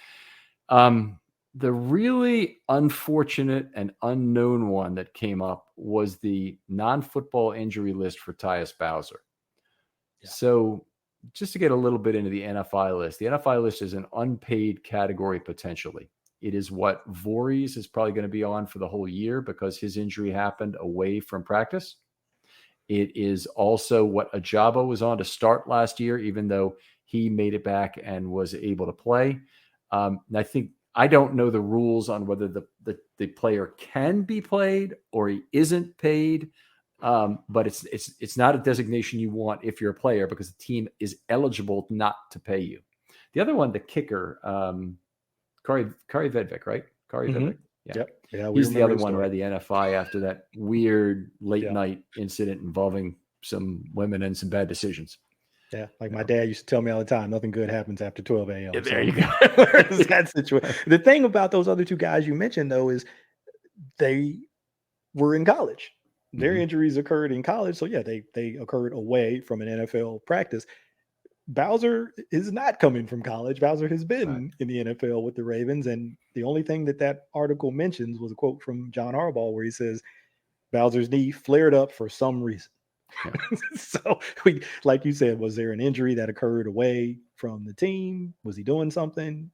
The really unfortunate and unknown one that came up was the non-football injury list for Tyus Bowser. Yeah. So just to get a little bit into the NFI list, the NFI list is an unpaid category potentially. It is what Voorhees is probably going to be on for the whole year because his injury happened away from practice. It is also what Ajabo was on to start last year, even though he made it back and was able to play. And I don't know the rules on whether the player can be played or he isn't paid. But it's not a designation you want if you're a player because the team is eligible not to pay you. The other one, the kicker, Kari Vedvik, right? Kari Vedvik. Yeah. Yep. Yeah. He's the other one who had the NFI after that weird late night incident involving some women and some bad decisions. Yeah. Like my dad used to tell me all the time, nothing good happens after 12 a.m. Yeah, there you go. That situation. The thing about those other 2 guys you mentioned, though, is they were in college. Their injuries occurred in college. So, yeah, they occurred away from an NFL practice. Bowser is not coming from college. Bowser has been in the NFL with the Ravens. And the only thing that article mentions was a quote from John Harbaugh where he says, Bowser's knee flared up for some reason. Yeah. So, like you said, was there an injury that occurred away from the team? Was he doing something?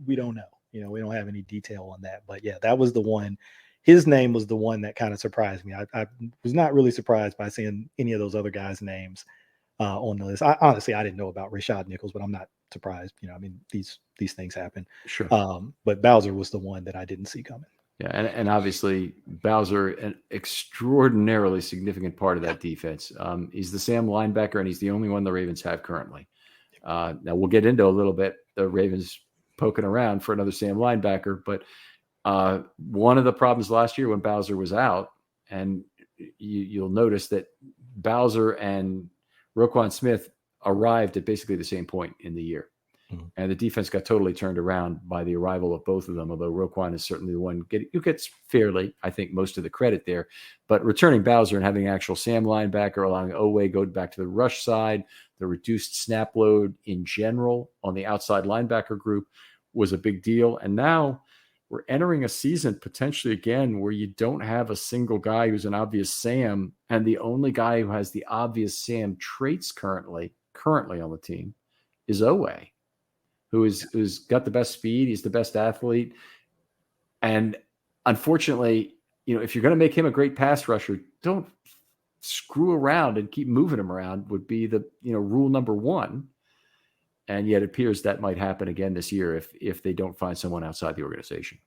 We don't know. We don't have any detail on that. But, yeah, that was the one. His name was the one that kind of surprised me. I was not really surprised by seeing any of those other guys' names on the list. I didn't know about Rashad Nichols, but I'm not surprised. These things happen. Sure. But Bowser was the one that I didn't see coming. Yeah, and obviously Bowser, an extraordinarily significant part of that defense. He's the Sam linebacker, and he's the only one the Ravens have currently. Now we'll get into a little bit the Ravens poking around for another Sam linebacker, but one of the problems last year when Bowser was out, and you'll notice that Bowser and Roquan Smith arrived at basically the same point in the year. Mm-hmm. And the defense got totally turned around by the arrival of both of them, although Roquan is certainly the one who gets fairly, I think, most of the credit there. But returning Bowser and having actual Sam linebacker, allowing Oweh go back to the rush side, the reduced snap load in general on the outside linebacker group was a big deal. And now we're entering a season potentially again where you don't have a single guy who's an obvious Sam, and the only guy who has the obvious Sam traits currently on the team is Oweh, who's got the best speed. He's the best athlete. And unfortunately, if you're going to make him a great pass rusher, don't screw around and keep moving him around would be the, rule number one. And yet it appears that might happen again this year if they don't find someone outside the organization.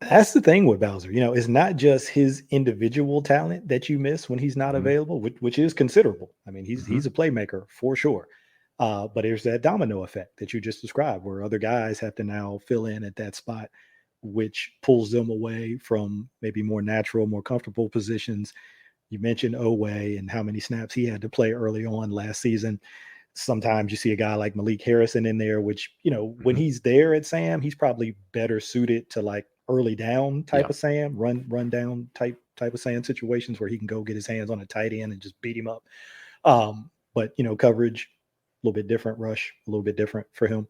That's the thing with Bowser. It's not just his individual talent that you miss when he's not mm-hmm. available, which is considerable. I mean, he's a playmaker for sure. But there's that domino effect that you just described where other guys have to now fill in at that spot, which pulls them away from maybe more natural, more comfortable positions. You mentioned Oweh and how many snaps he had to play early on last season. Sometimes you see a guy like Malik Harrison in there, which, when he's there at Sam, he's probably better suited to like early down type of Sam, run down type of Sam situations where he can go get his hands on a tight end and just beat him up. But, coverage, a little bit different, rush, a little bit different for him.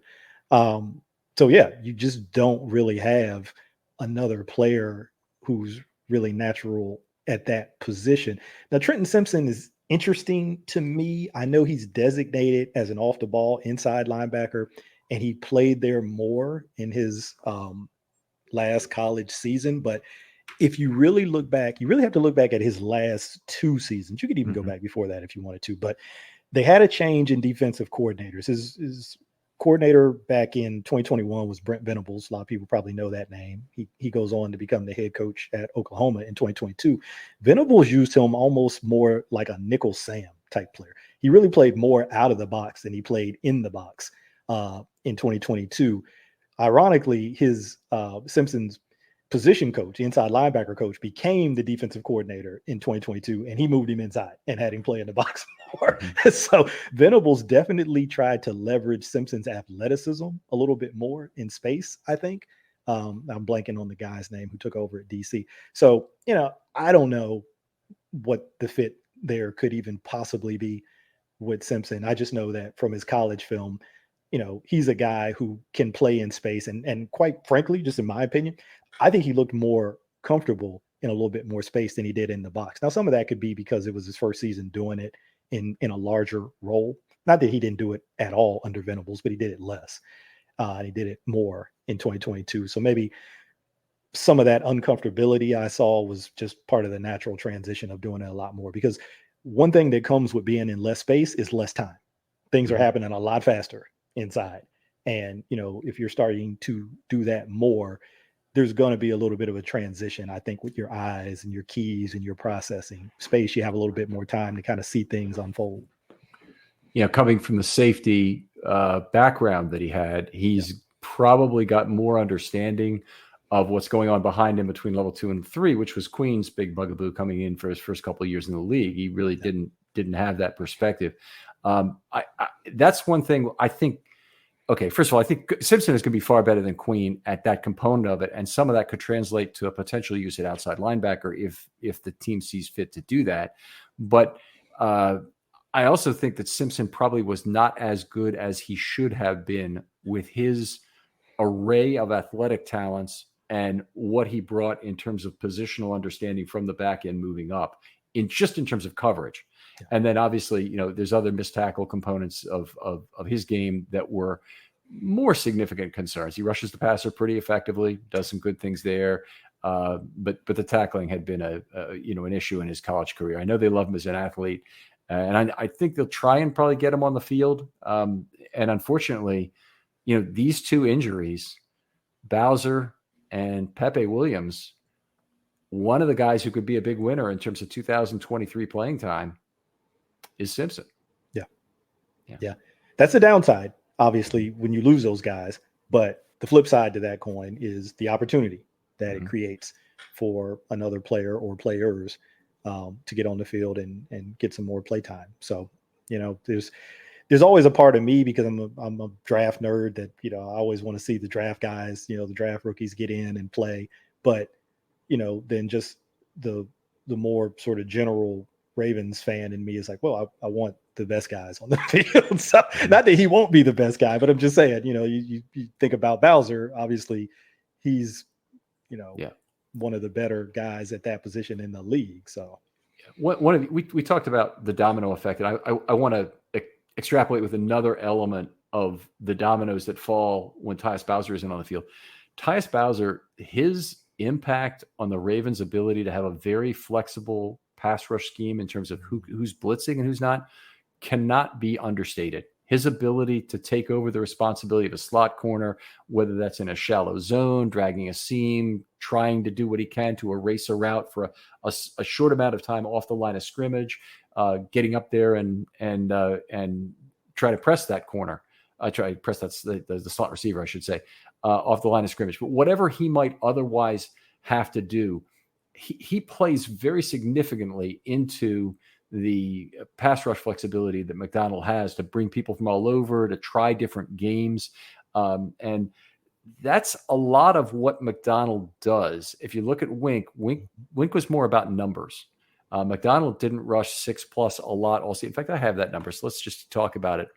So, yeah, you just don't really have another player who's really natural at that position. Now, Trenton Simpson is interesting to me. I know he's designated as an off the ball inside linebacker, and he played there more in his last college season. But if you really look back, you really have to look back at his last two seasons. You could even go back before that if you wanted to, but they had a change in defensive coordinators. His coordinator back in 2021 was Brent Venables. A lot of people probably know that name. He goes on to become the head coach at Oklahoma in 2022. Venables used him almost more like a nickel Sam type player. He really played more out of the box than he played in the box in 2022. Ironically, his Simpson's position coach, inside linebacker coach, became the defensive coordinator in 2022, and he moved him inside and had him play in the box more. So Venables definitely tried to leverage Simpson's athleticism a little bit more in space, I think. I'm blanking on the guy's name who took over at DC. So, I don't know what the fit there could even possibly be with Simpson. I just know that from his college film, he's a guy who can play in space. And quite frankly, just in my opinion, I think he looked more comfortable in a little bit more space than he did in the box. Now, some of that could be because it was his first season doing it in a larger role. Not that he didn't do it at all under Venables, but he did it less. He did it more in 2022. So maybe some of that uncomfortability I saw was just part of the natural transition of doing it a lot more. Because one thing that comes with being in less space is less time. Things are happening a lot faster inside. And, if you're starting to do that more, there's going to be a little bit of a transition, I think, with your eyes and your keys and your processing space. You have a little bit more time to kind of see things unfold. Coming from the safety background that he had, he's probably got more understanding of what's going on behind him between level 2 and 3, which was Queen's big bugaboo coming in for his first couple of years in the league. He really didn't have that perspective. That's one thing I think. Okay, first of all, I think Simpson is going to be far better than Queen at that component of it, and some of that could translate to a potential use at outside linebacker if the team sees fit to do that. But I also think that Simpson probably was not as good as he should have been with his array of athletic talents and what he brought in terms of positional understanding from the back end moving up, in terms of coverage. And then obviously, there's other missed tackle components of his game that were more significant concerns. He rushes the passer pretty effectively, does some good things there. But the tackling had been an issue in his college career. I know they love him as an athlete, and I think they'll try and probably get him on the field. And unfortunately, these two injuries, Bowser And Pepe Williams, one of the guys who could be a big winner in terms of 2023 playing time is Simpson. Yeah. That's the downside, obviously, when you lose those guys. But the flip side to that coin is the opportunity that it creates for another player or players to get on the field and get some more play time. So, there's always a part of me, because I'm a draft nerd, that, I always want to see the draft guys, the draft rookies get in and play. But, then just the more sort of general Ravens fan in me is like, well, I want the best guys on the field. So not that he won't be the best guy, but I'm just saying, you think about Bowser, obviously he's, one of the better guys at that position in the league. So we talked about the domino effect, and I want to extrapolate with another element of the dominoes that fall when Tyus Bowser isn't on the field. Tyus Bowser, his impact on the Ravens' ability to have a very flexible pass rush scheme in terms of who's blitzing and who's not cannot be understated. His ability to take over the responsibility of a slot corner, whether that's in a shallow zone, dragging a seam, trying to do what he can to erase a route for a short amount of time off the line of scrimmage, getting up there and try to press that corner. Try to press the slot receiver, I should say, off the line of scrimmage. But whatever he might otherwise have to do, he plays very significantly into the pass rush flexibility that McDonald has to bring people from all over to try different games. And that's a lot of what McDonald does. If you look at Wink was more about numbers. McDonald didn't rush 6+ a lot all season. In fact, I have that number, so let's just talk about it.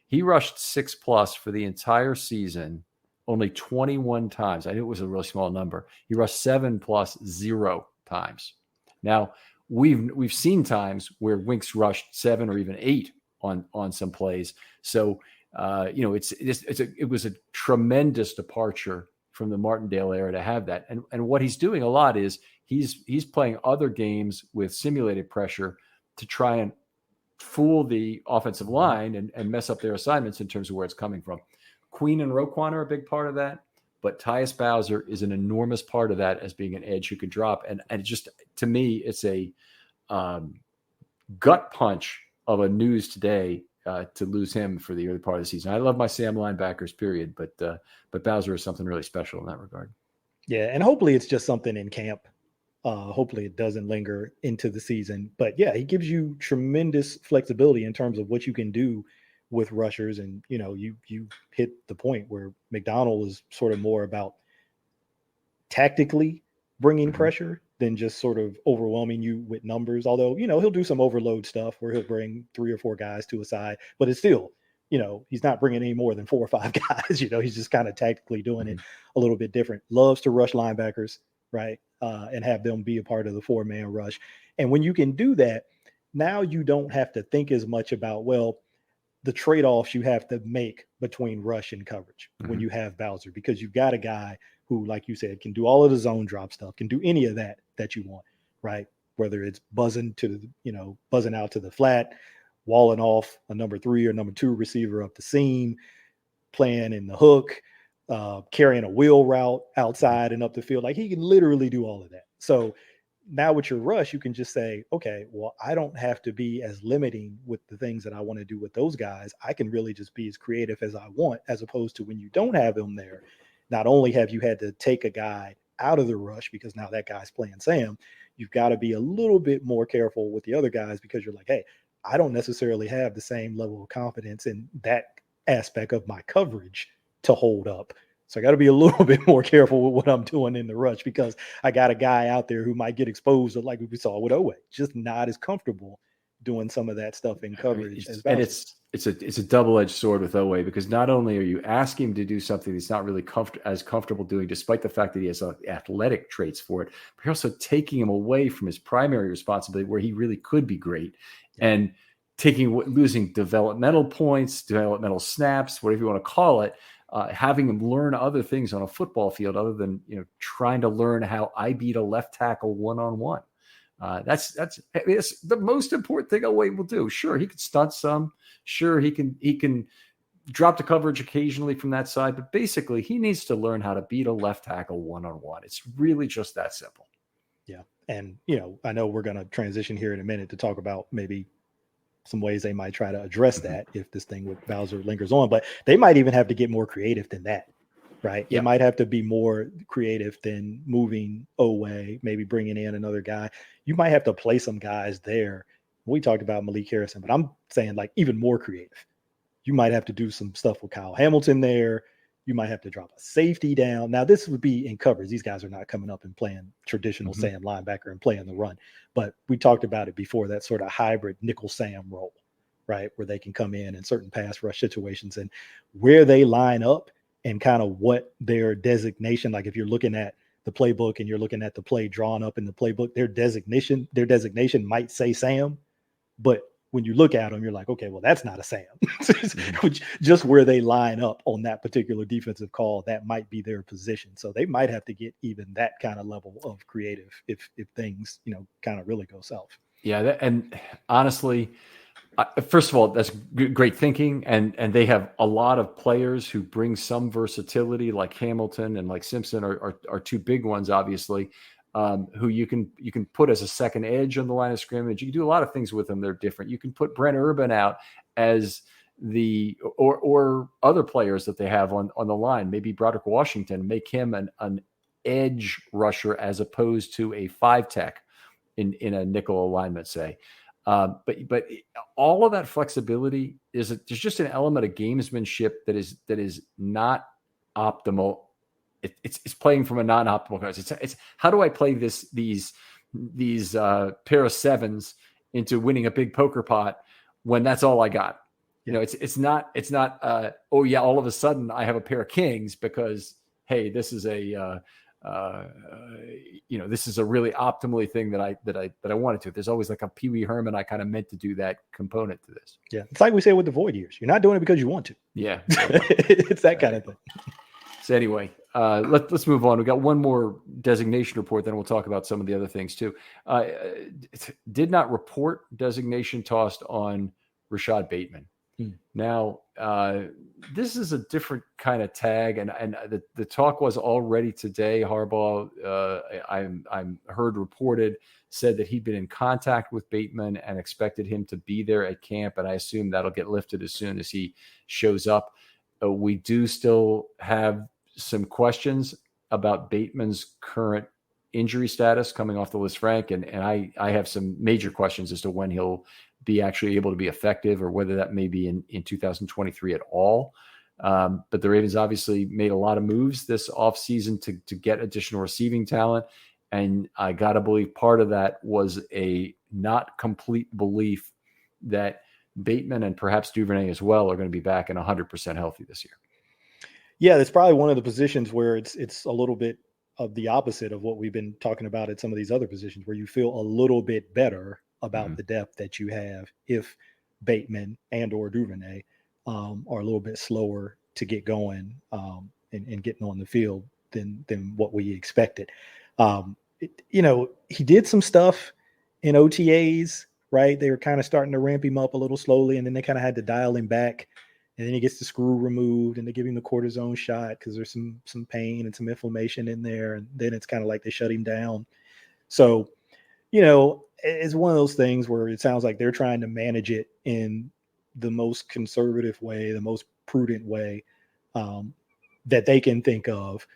He rushed 6+ for the entire season only 21 times. I knew it was a really small number. He rushed 7+ 0 times. Now, we've seen times where Wink's rushed 7 or even 8 on some plays. So it was a tremendous departure from the Martindale era to have that. And what he's doing a lot is he's playing other games with simulated pressure to try and fool the offensive line and mess up their assignments in terms of where it's coming from. Queen and Roquan are a big part of that, but Tyus Bowser is an enormous part of that as being an edge who could drop. And just, to me, it's a gut punch of a news today to lose him for the early part of the season. I love my Sam linebackers, period, but Bowser is something really special in that regard. Yeah, and hopefully it's just something in camp. Hopefully it doesn't linger into the season. But yeah, he gives you tremendous flexibility in terms of what you can do with rushers. And, you hit the point where McDonald is sort of more about tactically bringing pressure than just sort of overwhelming you with numbers. Although, he'll do some overload stuff where he'll bring 3 or 4 guys to a side, but it's still, he's not bringing any more than 4 or 5 guys. He's just kind of tactically doing it a little bit different. Loves to rush linebackers, right? And have them be a part of the 4-man rush. And when you can do that, now you don't have to think as much about, the trade-offs you have to make between rush and coverage when you have Bowser, because you've got a guy who, like you said, can do all of the zone drop stuff, can do any of that you want, right? Whether it's buzzing out to the flat, walling off a number 3 or number 2 receiver up the seam, playing in the hook, carrying a wheel route outside and up the field. Like, he can literally do all of that. So now with your rush, you can just say, okay, well, I don't have to be as limiting with the things that I want to do with those guys. I can really just be as creative as I want, as opposed to when you don't have them there. Not only have you had to take a guy out of the rush because now that guy's playing Sam, you've got to be a little bit more careful with the other guys, because you're like, hey, I don't necessarily have the same level of confidence in that aspect of my coverage to hold up. So I got to be a little bit more careful with what I'm doing in the rush, because I got a guy out there who might get exposed, like we saw with Owe, just not as comfortable doing some of that stuff in coverage. And it's a double-edged sword with Owe, because not only are you asking him to do something he's not really as comfortable doing, despite the fact that he has athletic traits for it, but you're also taking him away from his primary responsibility where he really could be great, and losing developmental points, developmental snaps, whatever you want to call it. Having him learn other things on a football field other than trying to learn how I beat a left tackle one-on-one. That's the most important thing Owe will do. Sure, he can stunt some. Sure, he can drop the coverage occasionally from that side, but basically he needs to learn how to beat a left tackle one-on-one. It's really just that simple. Yeah. And, I know we're going to transition here in a minute to talk about maybe some ways they might try to address that if this thing with Bowser lingers on, but they might even have to get more creative than that, right? Yep. It might have to be more creative than moving away, maybe bringing in another guy. You might have to play some guys there. We talked about Malik Harrison, but I'm saying like even more creative. You might have to do some stuff with Kyle Hamilton there. You might have to drop a safety down. Now, this would be in coverage. These guys are not coming up and playing traditional Sam linebacker and playing the run. But we talked about it before, that sort of hybrid nickel Sam role, right, where they can come in certain pass rush situations, and where they line up and kind of what their designation, like if you're looking at the playbook and you're looking at the play drawn up in the playbook, their designation might say Sam, but when you look at them, you're like, okay, well, that's not a Sam. Just where they line up on that particular defensive call, that might be their position. So they might have to get even that kind of level of creative if things, kind of really go south. Yeah. And honestly, first of all, that's great thinking. And they have a lot of players who bring some versatility, like Hamilton and like Simpson are two big ones, obviously. Who you can put as a second edge on the line of scrimmage. You can do a lot of things with them. They're different. You can put Brent Urban out as or other players that they have on the line. Maybe Broderick Washington, make him an edge rusher as opposed to a 5-tech in a nickel alignment, say. But all of that flexibility there's just an element of gamesmanship that is not optimal. It's playing from a non-optimal cards. It's how do I play these pair of sevens into winning a big poker pot when that's all I got? Yeah. It's not oh yeah, all of a sudden I have a pair of kings because hey, this is a this is a really optimally thing that I wanted to. There's always like a Pee Wee Herman. I kind of meant to do that component to this. Yeah, it's like we say with the void years. You're not doing it because you want to. Yeah, it's that kind of thing. So anyway, let's move on. We got one more designation report, then we'll talk about some of the other things too. Did not report designation tossed on Rashad Bateman. Now, this is a different kind of tag, and the talk was already today. Harbaugh, I'm heard reported, said that he'd been in contact with Bateman and expected him to be there at camp, and I assume that'll get lifted as soon as he shows up. We do still have some questions about Bateman's current injury status coming off the list, Frank, and I have some major questions as to when he'll be actually able to be effective or whether that may be in 2023 at all. But the Ravens obviously made a lot of moves this offseason to get additional receiving talent. And I got to believe part of that was a not complete belief that Bateman and perhaps Duvernay as well are going to be back and 100% healthy this year. Yeah, that's probably one of the positions where it's a little bit of the opposite of what we've been talking about at some of these other positions, where you feel a little bit better about the depth that you have if Bateman and or Duvernay are a little bit slower to get going and getting on the field than what we expected. He did some stuff in OTAs, right? They were kind of starting to ramp him up a little slowly, and then they kind of had to dial him back. And then he gets the screw removed, and they give him the cortisone shot because there's some pain and some inflammation in there. And then it's kind of like they shut him down. So, it's one of those things where it sounds like they're trying to manage it in the most conservative way, the most prudent way that they can think of.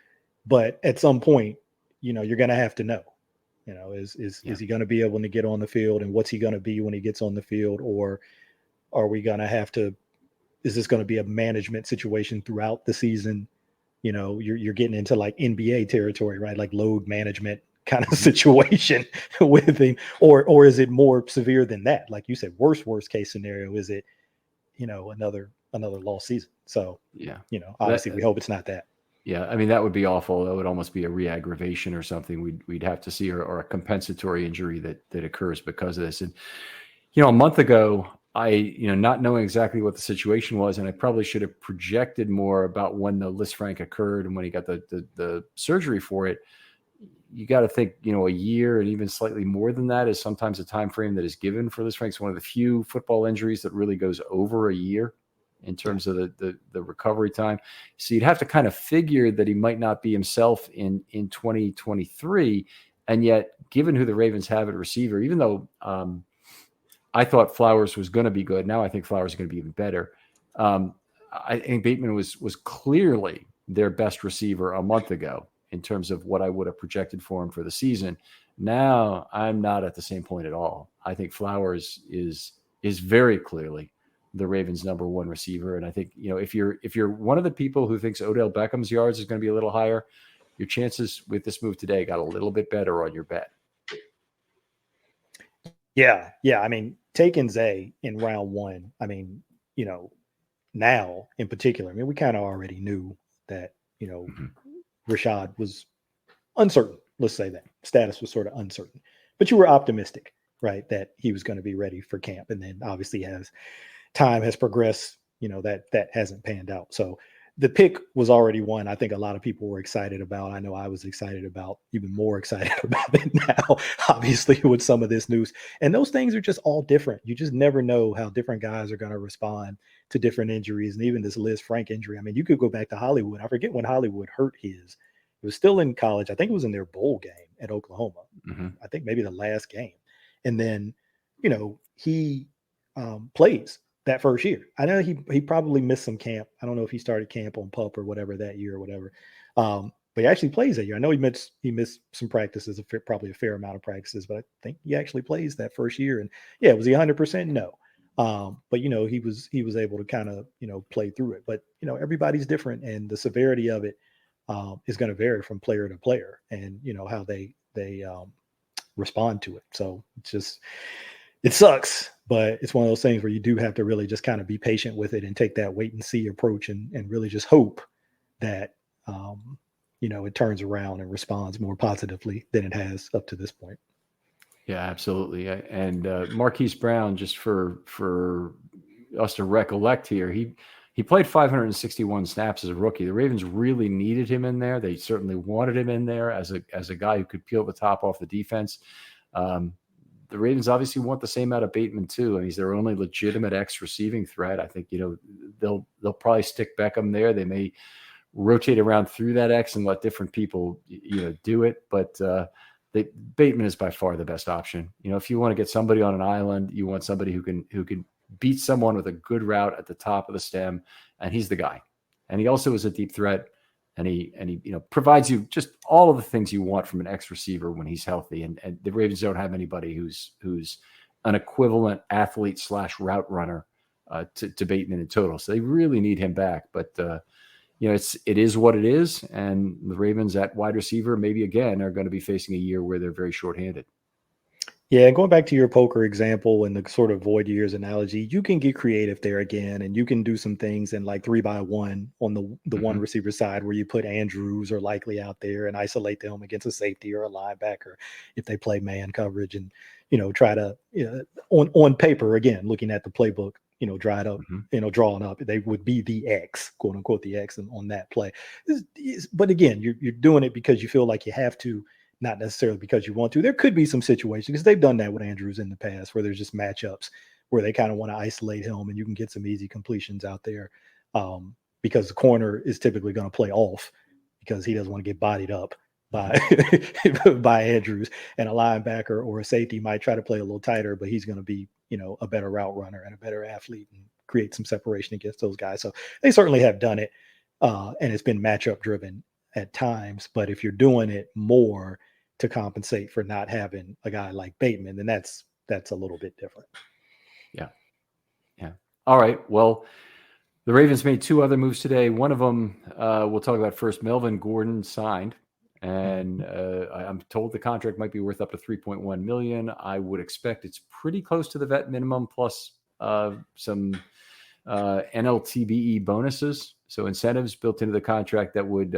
But at some point, you're going to have to know, is he going to be able to get on the field, and what's he going to be when he gets on the field? Or are we going to have to, is this going to be a management situation throughout the season? You're getting into like NBA territory, right? Like load management kind of situation with him, or is it more severe than that? Like you said, worst case scenario, is it, another lost season? So, obviously we hope it's not that. Yeah. I mean, that would be awful. That would almost be a re-aggravation or something we'd have to see, or a compensatory injury that occurs because of this. And, a month ago, I, not knowing exactly what the situation was, and I probably should have projected more about when the Lisfranc occurred and when he got the surgery for it. You got to think, a year and even slightly more than that is sometimes a time frame that is given for Lisfranc. It's one of the few football injuries that really goes over a year in terms of the recovery time. So you'd have to kind of figure that he might not be himself in 2023. And yet, given who the Ravens have at receiver, even though I thought Flowers was going to be good, now I think Flowers is going to be even better. I think Bateman was clearly their best receiver a month ago in terms of what I would have projected for him for the season. Now I'm not at the same point at all. I think Flowers is very clearly the Ravens' number one receiver. And I think, if you're one of the people who thinks Odell Beckham's yards is going to be a little higher, your chances with this move today got a little bit better on your bet. Yeah. I mean, taking Zay in round one, I mean, now in particular, I mean, we kind of already knew that, Rashad was uncertain. Let's say that status was sort of uncertain, but you were optimistic, right, that he was going to be ready for camp. And then obviously as time has progressed, that hasn't panned out. So the pick was already one I think a lot of people were excited about. I know I was excited about, even more excited about it now, obviously, with some of this news. And those things are just all different. You just never know how different guys are going to respond to different injuries. And even this Liz Frank injury, I mean, you could go back to Hollywood. I forget when Hollywood hurt his. It was still in college. I think it was in their bowl game at Oklahoma. Mm-hmm. I think maybe the last game. And then, he plays that first year. I know he probably missed some camp. I don't know if he started camp on PUP or whatever that year or whatever. But he actually plays that year. I know he missed some practices, probably a fair amount of practices, but I think he actually plays that first year. And yeah, was he 100%? No. But he was able to kind of, play through it. But, everybody's different, and the severity of it is going to vary from player to player, and, how they respond to it. So it sucks, but it's one of those things where you do have to really just kind of be patient with it and take that wait and see approach, and really just hope that, it turns around and responds more positively than it has up to this point. Yeah, absolutely. And Marquise Brown, just for us to recollect here, he played 561 snaps as a rookie. The Ravens really needed him in there. They certainly wanted him in there as a guy who could peel the top off the defense. The Ravens obviously want the same out of Bateman too, and he's their only legitimate X receiving threat. I think they'll probably stick Beckham there. They may rotate around through that X and let different people do it, but Bateman is by far the best option. If you want to get somebody on an island, you want somebody who can beat someone with a good route at the top of the stem, and he's the guy. And he also is a deep threat, and he provides you just all of the things you want from an X receiver when he's healthy. And the Ravens don't have anybody who's an equivalent athlete / route runner to Bateman in total. So they really need him back. But it is what it is, and the Ravens at wide receiver maybe again are going to be facing a year where they're very shorthanded. Yeah, going back to your poker example and the sort of void years analogy, you can get creative there again, and you can do some things in like 3-by-1 on the one receiver side where you put Andrews or Likely out there and isolate them against a safety or a linebacker if they play man coverage, and try to on paper, again, looking at the playbook, dried up, drawn up, they would be the X, quote unquote, the X on that play. But again, you're doing it because you feel like you have to, not necessarily because you want to. There could be some situations, because they've done that with Andrews in the past, where there's just matchups where they kind of want to isolate him, and you can get some easy completions out there because the corner is typically going to play off because he doesn't want to get bodied up by by Andrews, and a linebacker or a safety might try to play a little tighter, but he's going to be a better route runner and a better athlete and create some separation against those guys. So they certainly have done it, and it's been matchup driven at times. But if you're doing it more to compensate for not having a guy like Bateman, then that's a little bit different. Yeah. All right. Well, the Ravens made two other moves today. One of them we'll talk about first. Melvin Gordon signed, and I'm told the contract might be worth up to $3.1 million. I would expect it's pretty close to the vet minimum plus some NLTBE bonuses, so incentives built into the contract that would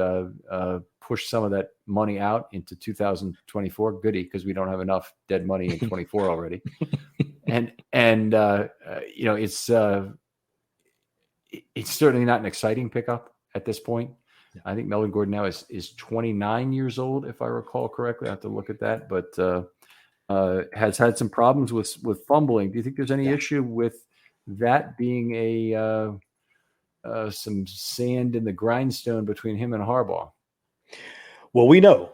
push some of that money out into 2024. Goody, because we don't have enough dead money in 24 already. And it's certainly not an exciting pickup at this point. Yeah. I think Melvin Gordon now is 29 years old, if I recall correctly. I have to look at that, but has had some problems with fumbling. Do you think there's any issue with that being some sand in the grindstone between him and Harbaugh. Well, we know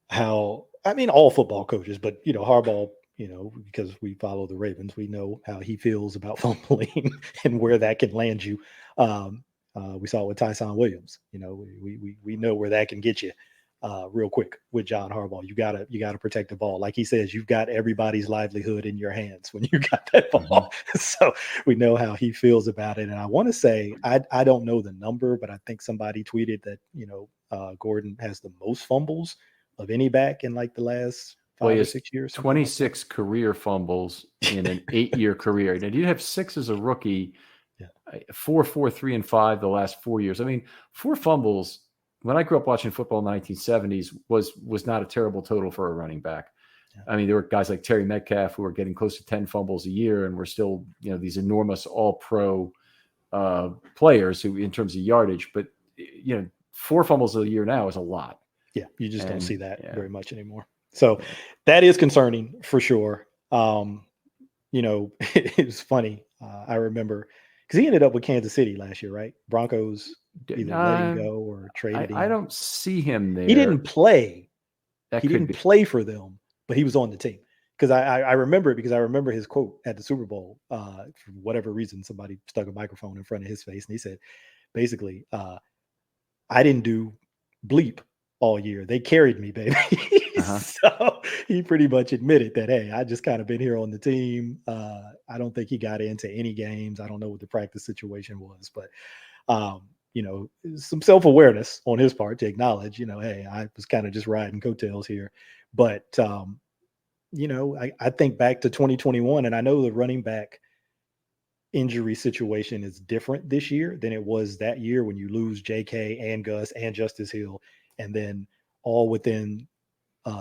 how, I mean, all football coaches, but, Harbaugh, because we follow the Ravens, we know how he feels about fumbling and where that can land you. We saw it with Tyson Williams. We know where that can get you real quick with John Harbaugh. You gotta protect the ball. Like he says, you've got everybody's livelihood in your hands when you got that ball. Mm-hmm. So we know how he feels about it. And I want to say, I don't know the number, but I think somebody tweeted that, Gordon has the most fumbles of any back in like the last 5 or 6 years. 26 like career fumbles in an 8-year career. Now, you have 6 as a rookie, 4, 3, and 5 the last 4 years. I mean, 4 fumbles when I grew up watching football in the 1970s was not a terrible total for a running back. Yeah. I mean, there were guys like Terry Metcalf who were getting close to 10 fumbles a year, and were still, these enormous all-pro players who, in terms of yardage, but 4 fumbles a year now is a lot. Yeah, you just don't see that very much anymore. So that is concerning for sure. It was funny. I remember because he ended up with Kansas City last year, right? Broncos either let him go or traded him. I don't see him there. He didn't play. He didn't play for them, but he was on the team. Because I remember it because I remember his quote at the Super Bowl. For whatever reason, somebody stuck a microphone in front of his face, and he said, basically, I didn't do bleep all year. They carried me, baby. So he pretty much admitted that, hey, I just kind of been here on the team. I don't think he got into any games. I don't know what the practice situation was, but some self-awareness on his part to acknowledge, hey, I was kind of just riding coattails here. But I think back to 2021, and I know the running back injury situation is different this year than it was that year when you lose JK and Gus and Justice Hill, and then all within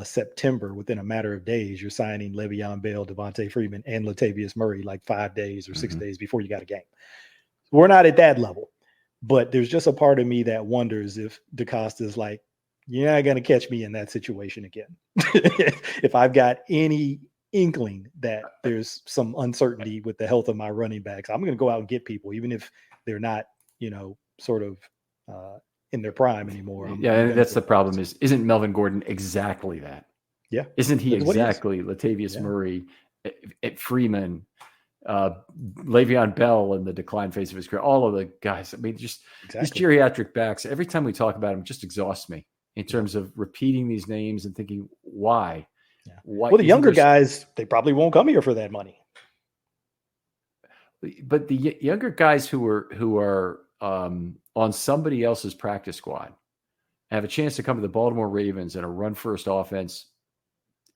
September, within a matter of days, you're signing Le'Veon Bell, Devontae Freeman, and Latavius Murray like 5 days or 6 days before you got a game. We're not at that level, but there's just a part of me that wonders if DeCosta's like, you're not going to catch me in that situation again. If I've got any inkling that there's some uncertainty with the health of my running backs, I'm going to go out and get people, even if they're not, sort of in their prime anymore. And that's the problem isn't Melvin Gordon exactly that? Yeah. Isn't he exactly Latavius Murray, Freeman, Le'Veon Bell in the decline phase of his career, all of the guys. I mean, just these geriatric backs, every time we talk about them, just exhausts me in terms of repeating these names and thinking, why? Yeah. Well, the younger guys, they probably won't come here for that money. But the younger guys who are on somebody else's practice squad have a chance to come to the Baltimore Ravens in a run-first offense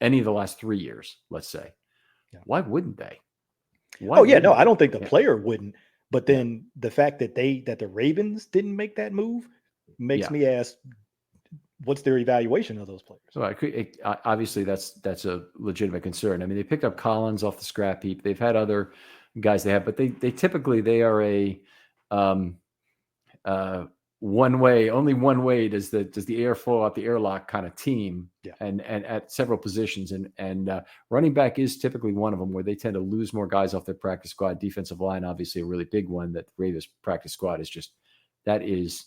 any of the last 3 years, let's say. Yeah. Why wouldn't they? I don't think the player wouldn't. But then the fact that the Ravens didn't make that move makes me ask, what's their evaluation of those players? So obviously that's a legitimate concern. I mean, they picked up Collins off the scrap heap. They've had other guys they have, but they typically they are a only one way does the air flow out the airlock kind of team, and at several positions, and running back is typically one of them where they tend to lose more guys off their practice squad. Defensive line, obviously a really big one. That the Ravens practice squad is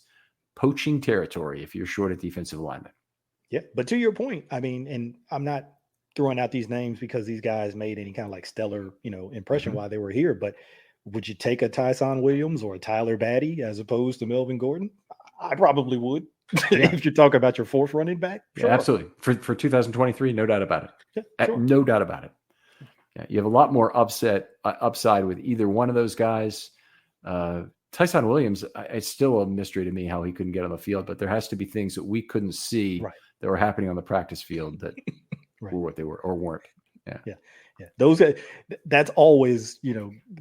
poaching territory if you're short at defensive linemen. Yeah, but to your point, I mean, and I'm not throwing out these names because these guys made any kind of like stellar, impression while they were here, but would you take a Tyson Williams or a Tyler Batty as opposed to Melvin Gordon? I probably would. If you're talking about your fourth running back. Sure. Yeah, absolutely. For 2023, no doubt about it. Yeah, sure. No doubt about it. Yeah, you have a lot more upside with either one of those guys. Tyson Williams, it's still a mystery to me how he couldn't get on the field, but there has to be things that we couldn't see that were happening on the practice field that were what they were or weren't. Yeah. Those that's always,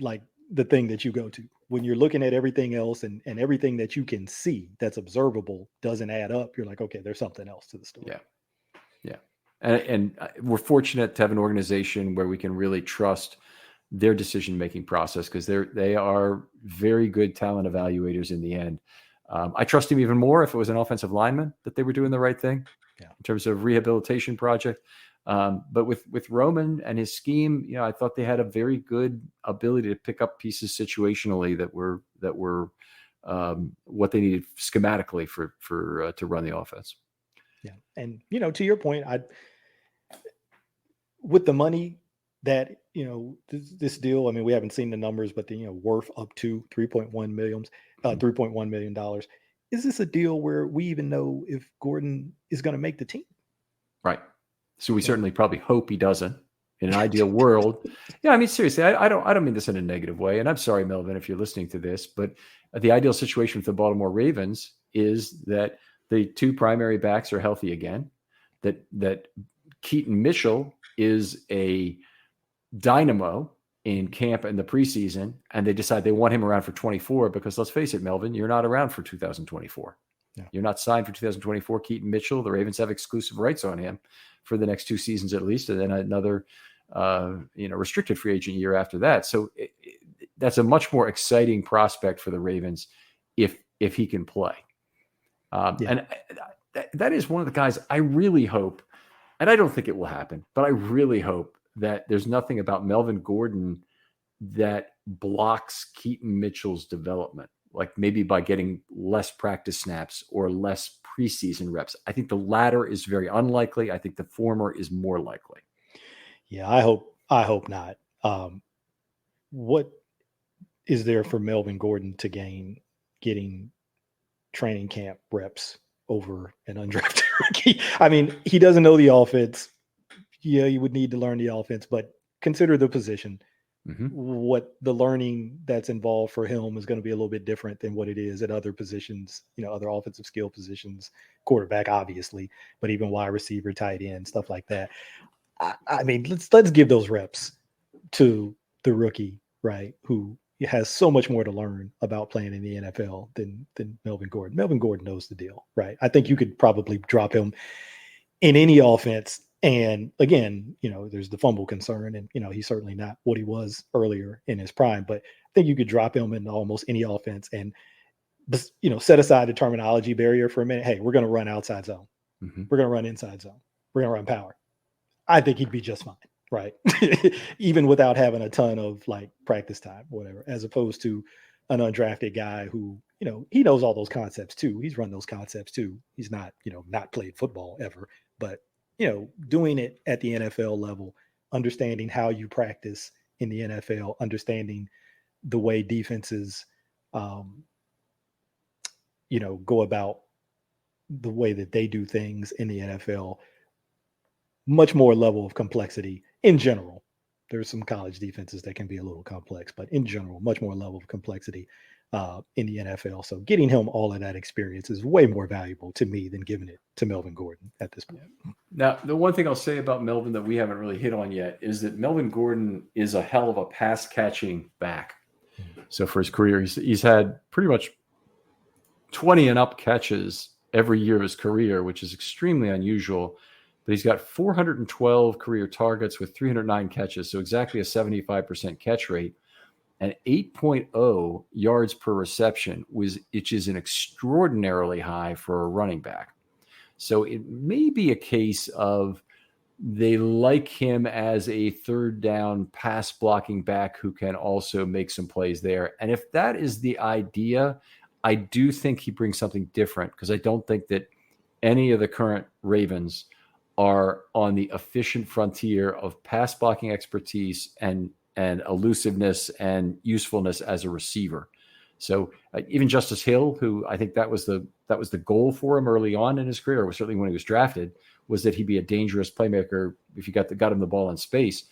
like the thing that you go to when you're looking at everything else and everything that you can see that's observable doesn't add up. You're like, okay, there's something else to the story. Yeah. And we're fortunate to have an organization where we can really trust their decision-making process because they are very good talent evaluators in the end. I trust him even more if it was an offensive lineman that they were doing the right thing in terms of rehabilitation project. But with Roman and his scheme, I thought they had a very good ability to pick up pieces situationally that were what they needed schematically for to run the offense. Yeah, and to your point, with the money that this deal. I mean, we haven't seen the numbers, but the worth up to $3.1 million. Is this a deal where we even know if Gordon is going to make the team? Right. So we certainly probably hope he doesn't. In an ideal world, yeah. I mean, seriously, I don't mean this in a negative way. And I'm sorry, Melvin, if you're listening to this, but the ideal situation for the Baltimore Ravens is that the two primary backs are healthy again. That Keaton Mitchell is a dynamo in camp in the preseason, and they decide they want him around for 24 because let's face it, Melvin, you're not around for 2024. Yeah. You're not signed for 2024. Keaton Mitchell, the Ravens have exclusive rights on him for the next 2 seasons at least, and then another restricted free agent year after that. So that's a much more exciting prospect for the Ravens if he can play. And that is one of the guys I really hope, and I don't think it will happen, but I really hope that there's nothing about Melvin Gordon that blocks Keaton Mitchell's development, like maybe by getting less practice snaps or less preseason reps. I think the latter is very unlikely. I think the former is more likely. Yeah, I hope not. What is there for Melvin Gordon to gain getting training camp reps over an undrafted rookie? I mean, he doesn't know the offense. Yeah, you would need to learn the offense, but consider the position. What the learning that's involved for him is going to be a little bit different than what it is at other positions, other offensive skill positions, quarterback, obviously, but even wide receiver, tight end, stuff like that. I mean, let's give those reps to the rookie, right? Who has so much more to learn about playing in the NFL than Melvin Gordon. Melvin Gordon knows the deal, right? I think you could probably drop him in any offense. And again, there's the fumble concern, and he's certainly not what he was earlier in his prime. But I think you could drop him in almost any offense, and set aside the terminology barrier for a minute. Hey, we're going to run outside zone. We're going to run inside zone. We're going to run power. I think he'd be just fine, right? Even without having a ton of practice time, whatever. As opposed to an undrafted guy who he knows all those concepts too. He's run those concepts too. He's not not played football ever, but doing it at the NFL level, understanding how you practice in the NFL, understanding the way defenses, go about the way that they do things in the NFL, much more level of complexity in general. There's some college defenses that can be a little complex, but in general, much more level of complexity in the NFL. So getting him all of that experience is way more valuable to me than giving it to Melvin Gordon at this point. Now, the one thing I'll say about Melvin that we haven't really hit on yet is that Melvin Gordon is a hell of a pass catching back. So for his career, he's had pretty much 20 and up catches every year of his career, which is extremely unusual. But he's got 412 career targets with 309 catches, so exactly a 75% catch rate. And 8.0 yards per reception, which is an extraordinarily high for a running back. So it may be a case of they like him as a third down pass blocking back who can also make some plays there. And if that is the idea, I do think he brings something different, because I don't think that any of the current Ravens are on the efficient frontier of pass blocking expertise and elusiveness and usefulness as a receiver. So even Justice Hill, who I think that was the goal for him early on in his career, or certainly when he was drafted, was that he'd be a dangerous playmaker if you got him the ball in space.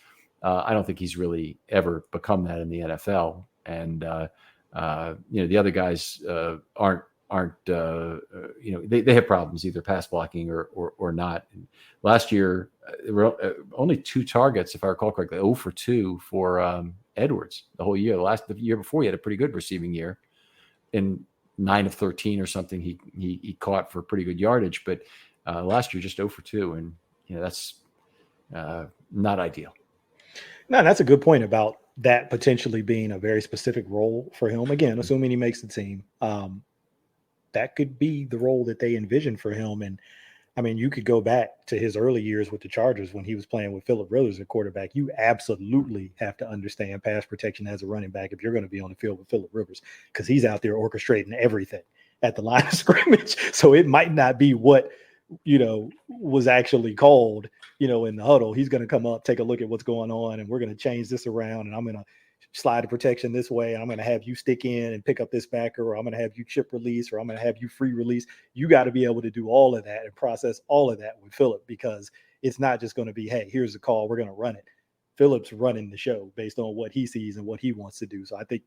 I don't think he's really ever become that in the NFL. And the other guys aren't they have problems either pass blocking or not. And last year, there were only 2 targets, if I recall correctly, 0 for 2 for Edwards the whole year. The year before, he had a pretty good receiving year. In 9 of 13 or something, he caught for pretty good yardage. But last year, just 0 for 2, and that's not ideal. No, that's a good point about that potentially being a very specific role for him. Again, assuming he makes the team. That could be the role that they envision for him. And I mean, you could go back to his early years with the Chargers when he was playing with Phillip Rivers at quarterback. You absolutely have to understand pass protection as a running back if you're going to be on the field with Phillip Rivers, because he's out there orchestrating everything at the line of scrimmage. So it might not be what, was actually called, in the huddle. He's going to come up, take a look at what's going on, and we're going to change this around, and I'm going to slide the protection this way, and I'm going to have you stick in and pick up this backer, or I'm going to have you chip release, or I'm going to have you free release. You got to be able to do all of that and process all of that with Phillip, because it's not just going to be, hey, here's the call, we're going to run it. Phillip's running the show based on what he sees and what he wants to do. So I think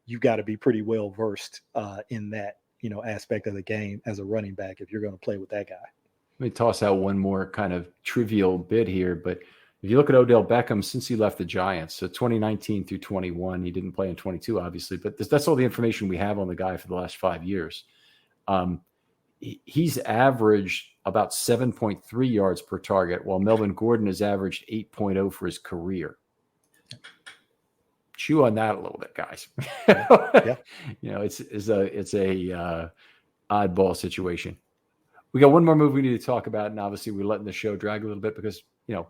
you've got to be pretty well versed in that, aspect of the game as a running back if you're going to play with that guy. Let me toss out one more kind of trivial bit here, but if you look at Odell Beckham since he left the Giants, so 2019 through 21, he didn't play in 22, obviously, but that's all the information we have on the guy for the last 5 years. He's averaged about 7.3 yards per target, while Melvin Gordon has averaged 8.0 for his career. Chew on that a little bit, guys. Yeah. It's a oddball situation. We got one more move we need to talk about, and obviously we're letting the show drag a little bit because,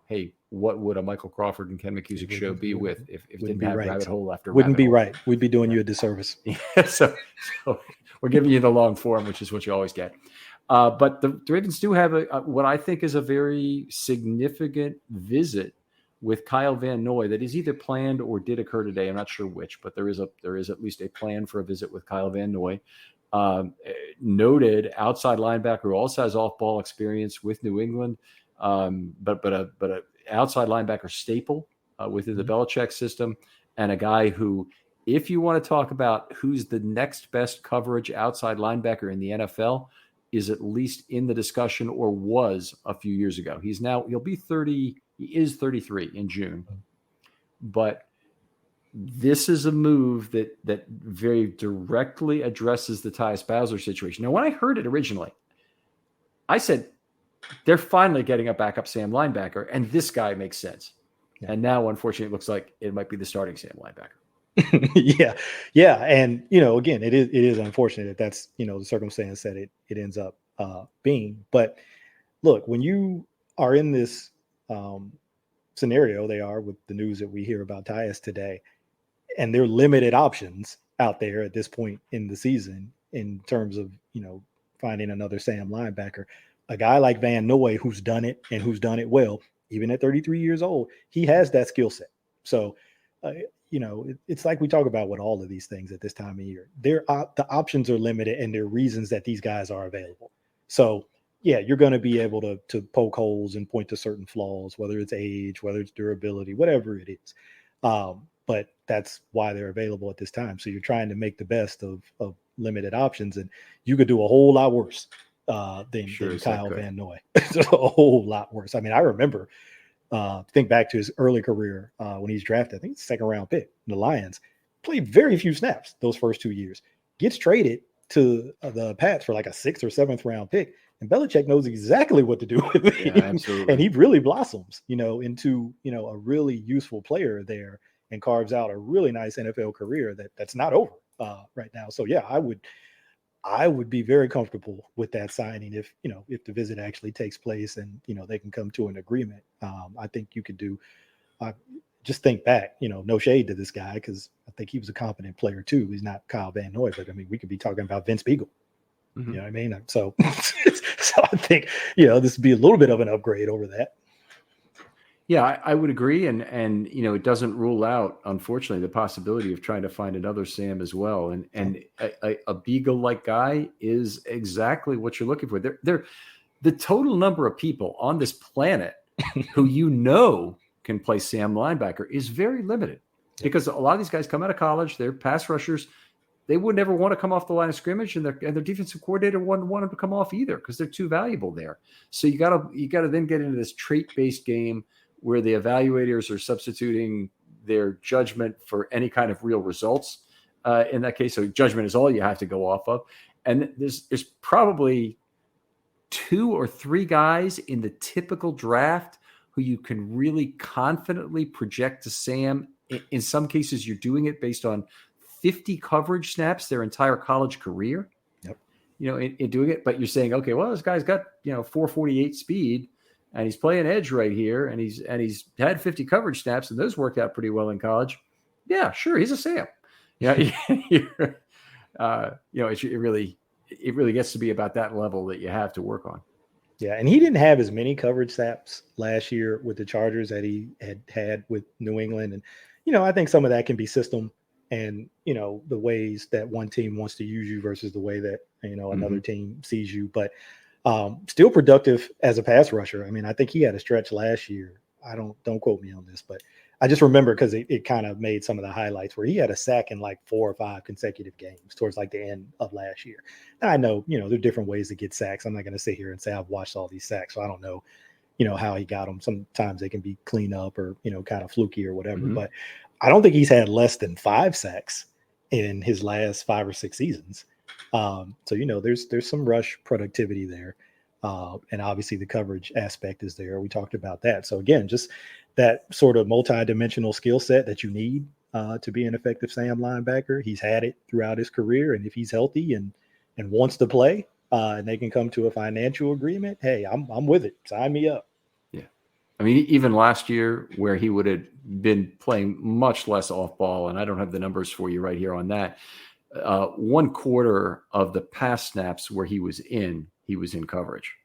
hey, what would a Michael Crawford and Ken McCusick show be with if it didn't have right. rabbit hole after wouldn't rabbit be hole? Right. We'd be doing you a disservice. so we're giving you the long form, which is what you always get. But the Ravens do have what I think is a very significant visit with Kyle Van Noy that is either planned or did occur today. I'm not sure which, but there is at least a plan for a visit with Kyle Van Noy. Noted outside linebacker who also has off-ball experience with New England, but a outside linebacker staple within the Belichick system, and a guy who, if you want to talk about who's the next best coverage outside linebacker in the NFL, is at least in the discussion or was a few years ago. He'll be 30. He is 33 in June, but this is a move that very directly addresses the Tyus Bowser situation. Now, when I heard it originally, I said, they're finally getting a backup Sam linebacker, and this guy makes sense. Yeah. And now, unfortunately, it looks like it might be the starting Sam linebacker. Yeah. And, again, it is unfortunate that's, the circumstance that it ends up being. But look, when you are in this scenario, they are with the news that we hear about Tyus today, and there are limited options out there at this point in the season in terms of, finding another Sam linebacker. A guy like Van Noy, who's done it and who's done it well, even at 33 years old, he has that skill set. So, it's like we talk about with all of these things at this time of year. The options are limited, and there are reasons that these guys are available. So, yeah, you're going to be able to poke holes and point to certain flaws, whether it's age, whether it's durability, whatever it is. But that's why they're available at this time. So you're trying to make the best of limited options, and you could do a whole lot worse than Kyle Van Noy. A whole lot worse. I mean, I remember, think back to his early career when he's drafted, I think it's second round pick in the Lions, played very few snaps those first 2 years, gets traded to the Pats for like a 6th or 7th round pick. And Belichick knows exactly what to do with him. And he really blossoms, into, a really useful player there, and carves out a really nice NFL career that's not over right now. So yeah, I would be very comfortable with that signing if the visit actually takes place and, they can come to an agreement. I think you could do, just think back, no shade to this guy, because I think he was a competent player too. He's not Kyle Van Noy, but I mean, we could be talking about Vince Beagle. Mm-hmm. You know what I mean? So I think, this would be a little bit of an upgrade over that. Yeah, I would agree. And it doesn't rule out, unfortunately, the possibility of trying to find another Sam as well. And a Beagle-like guy is exactly what you're looking for. They're the total number of people on this planet who can play Sam linebacker is very limited, because a lot of these guys come out of college, they're pass rushers. They would never want to come off the line of scrimmage, and their defensive coordinator wouldn't want them to come off either, because they're too valuable there. So you gotta then get into this trait-based game where the evaluators are substituting their judgment for any kind of real results in that case. So judgment is all you have to go off of. And there's probably 2 or 3 guys in the typical draft who you can really confidently project to Sam. In some cases, you're doing it based on 50 coverage snaps their entire college career. Yep. in doing it. But you're saying, okay, well, this guy's got 448 speed, and he's playing edge right here, and he's had 50 coverage snaps, and those worked out pretty well in college. Yeah, sure, he's a Sam. Yeah, it really gets to be about that level that you have to work on. Yeah, and he didn't have as many coverage snaps last year with the Chargers that he had with New England. And, I think some of that can be system and, the ways that one team wants to use you versus the way that, another team sees you. But still productive as a pass rusher. I mean, I think he had a stretch last year. Don't quote me on this, but I just remember because it kind of made some of the highlights where he had a sack in like 4 or 5 consecutive games towards like the end of last year. Now, I know, there are different ways to get sacks. I'm not going to sit here and say I've watched all these sacks, so I don't know, how he got them. Sometimes they can be clean up or, kind of fluky or whatever. Mm-hmm. But I don't think he's had less than 5 sacks in his last 5 or 6 seasons. So, there's some rush productivity there. And obviously the coverage aspect is there. We talked about that. So again, just that sort of multi-dimensional skill set that you need to be an effective Sam linebacker. He's had it throughout his career. And if he's healthy and wants to play and they can come to a financial agreement, hey, I'm with it. Sign me up. Yeah. I mean, even last year where he would have been playing much less off ball, and I don't have the numbers for you right here on that, 1/4 of the pass snaps where he was in coverage.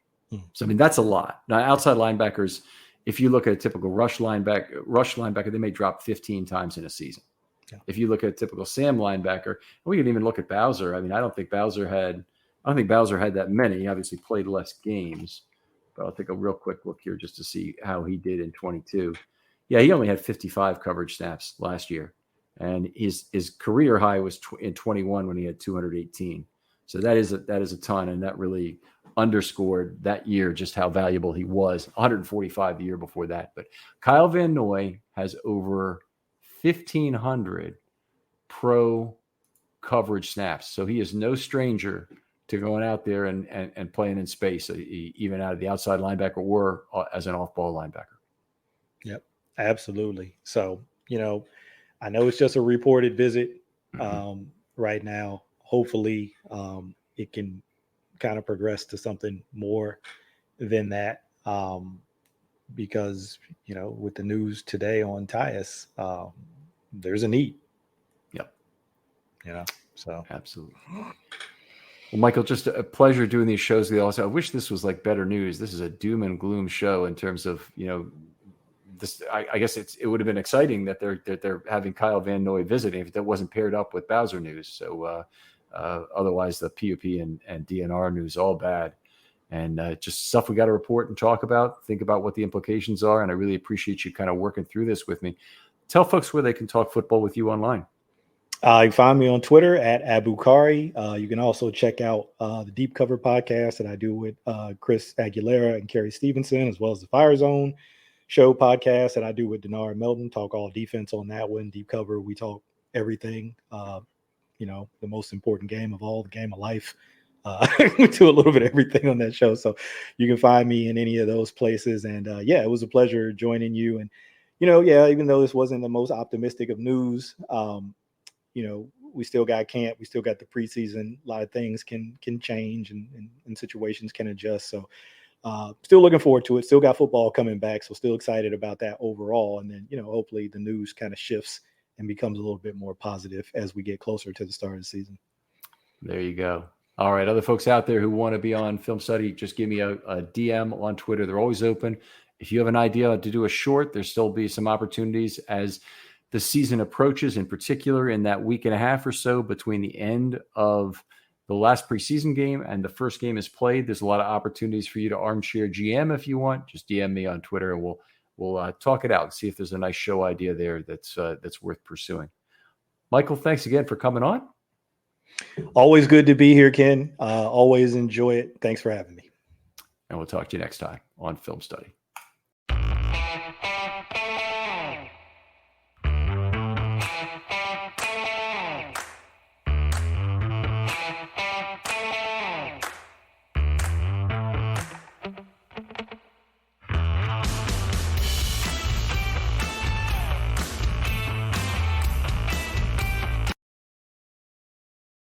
So, I mean, that's a lot. Now, outside linebackers, if you look at a typical rush linebacker, they may drop 15 times in a season. Yeah. If you look at a typical Sam linebacker, we can even look at Bowser. I mean, I don't think Bowser had that many. He obviously played less games, but I'll take a real quick look here just to see how he did in 22. Yeah, he only had 55 coverage snaps last year. And his career high was in 21 when he had 218. So that is a ton, and that really underscored that year just how valuable he was. 145 the year before that. But Kyle Van Noy has over 1,500 pro coverage snaps. So he is no stranger to going out there and playing in space, even out of the outside linebacker or as an off-ball linebacker. Yep, absolutely. So, I know it's just a reported visit right now. Hopefully it can kind of progress to something more than that because, with the news today on Tyus, there's a need. Yep. So. Absolutely. Well, Michael, just a pleasure doing these shows with you. Also, I wish this was like better news. This is a doom and gloom show in terms of, this, I guess it would have been exciting that they're having Kyle Van Noy visiting if that wasn't paired up with Bowser news. So otherwise, the PUP and DNR news all bad, and just stuff we got to report and talk about. Think about what the implications are, and I really appreciate you kind of working through this with me. Tell folks where they can talk football with you online. You can find me on Twitter at Abukari. You can also check out the Deep Cover podcast that I do with Chris Aguilera and Kerry Stevenson, as well as the Fire Zone show podcast that I do with Denard Melton. Talk all defense on that one. Deep Cover, we talk everything. The most important game of all, the game of life. We do a little bit of everything on that show. So you can find me in any of those places. And it was a pleasure joining you. And, even though this wasn't the most optimistic of news, we still got camp. We still got the preseason. A lot of things can change and situations can adjust. So still looking forward to it. Still got football coming back. So still excited about that overall. And then, hopefully the news kind of shifts and becomes a little bit more positive as we get closer to the start of the season. There you go. All right. Other folks out there who want to be on Film Study, just give me a DM on Twitter. They're always open. If you have an idea to do a short, there'll still be some opportunities as the season approaches, in particular in that week and a half or so between the end of the last preseason game and the first game is played. There's a lot of opportunities for you to armchair GM if you want. Just DM me on Twitter and we'll talk it out and see if there's a nice show idea there that's worth pursuing. Michael, thanks again for coming on. Always good to be here, Ken. Always enjoy it. Thanks for having me. And we'll talk to you next time on Film Study.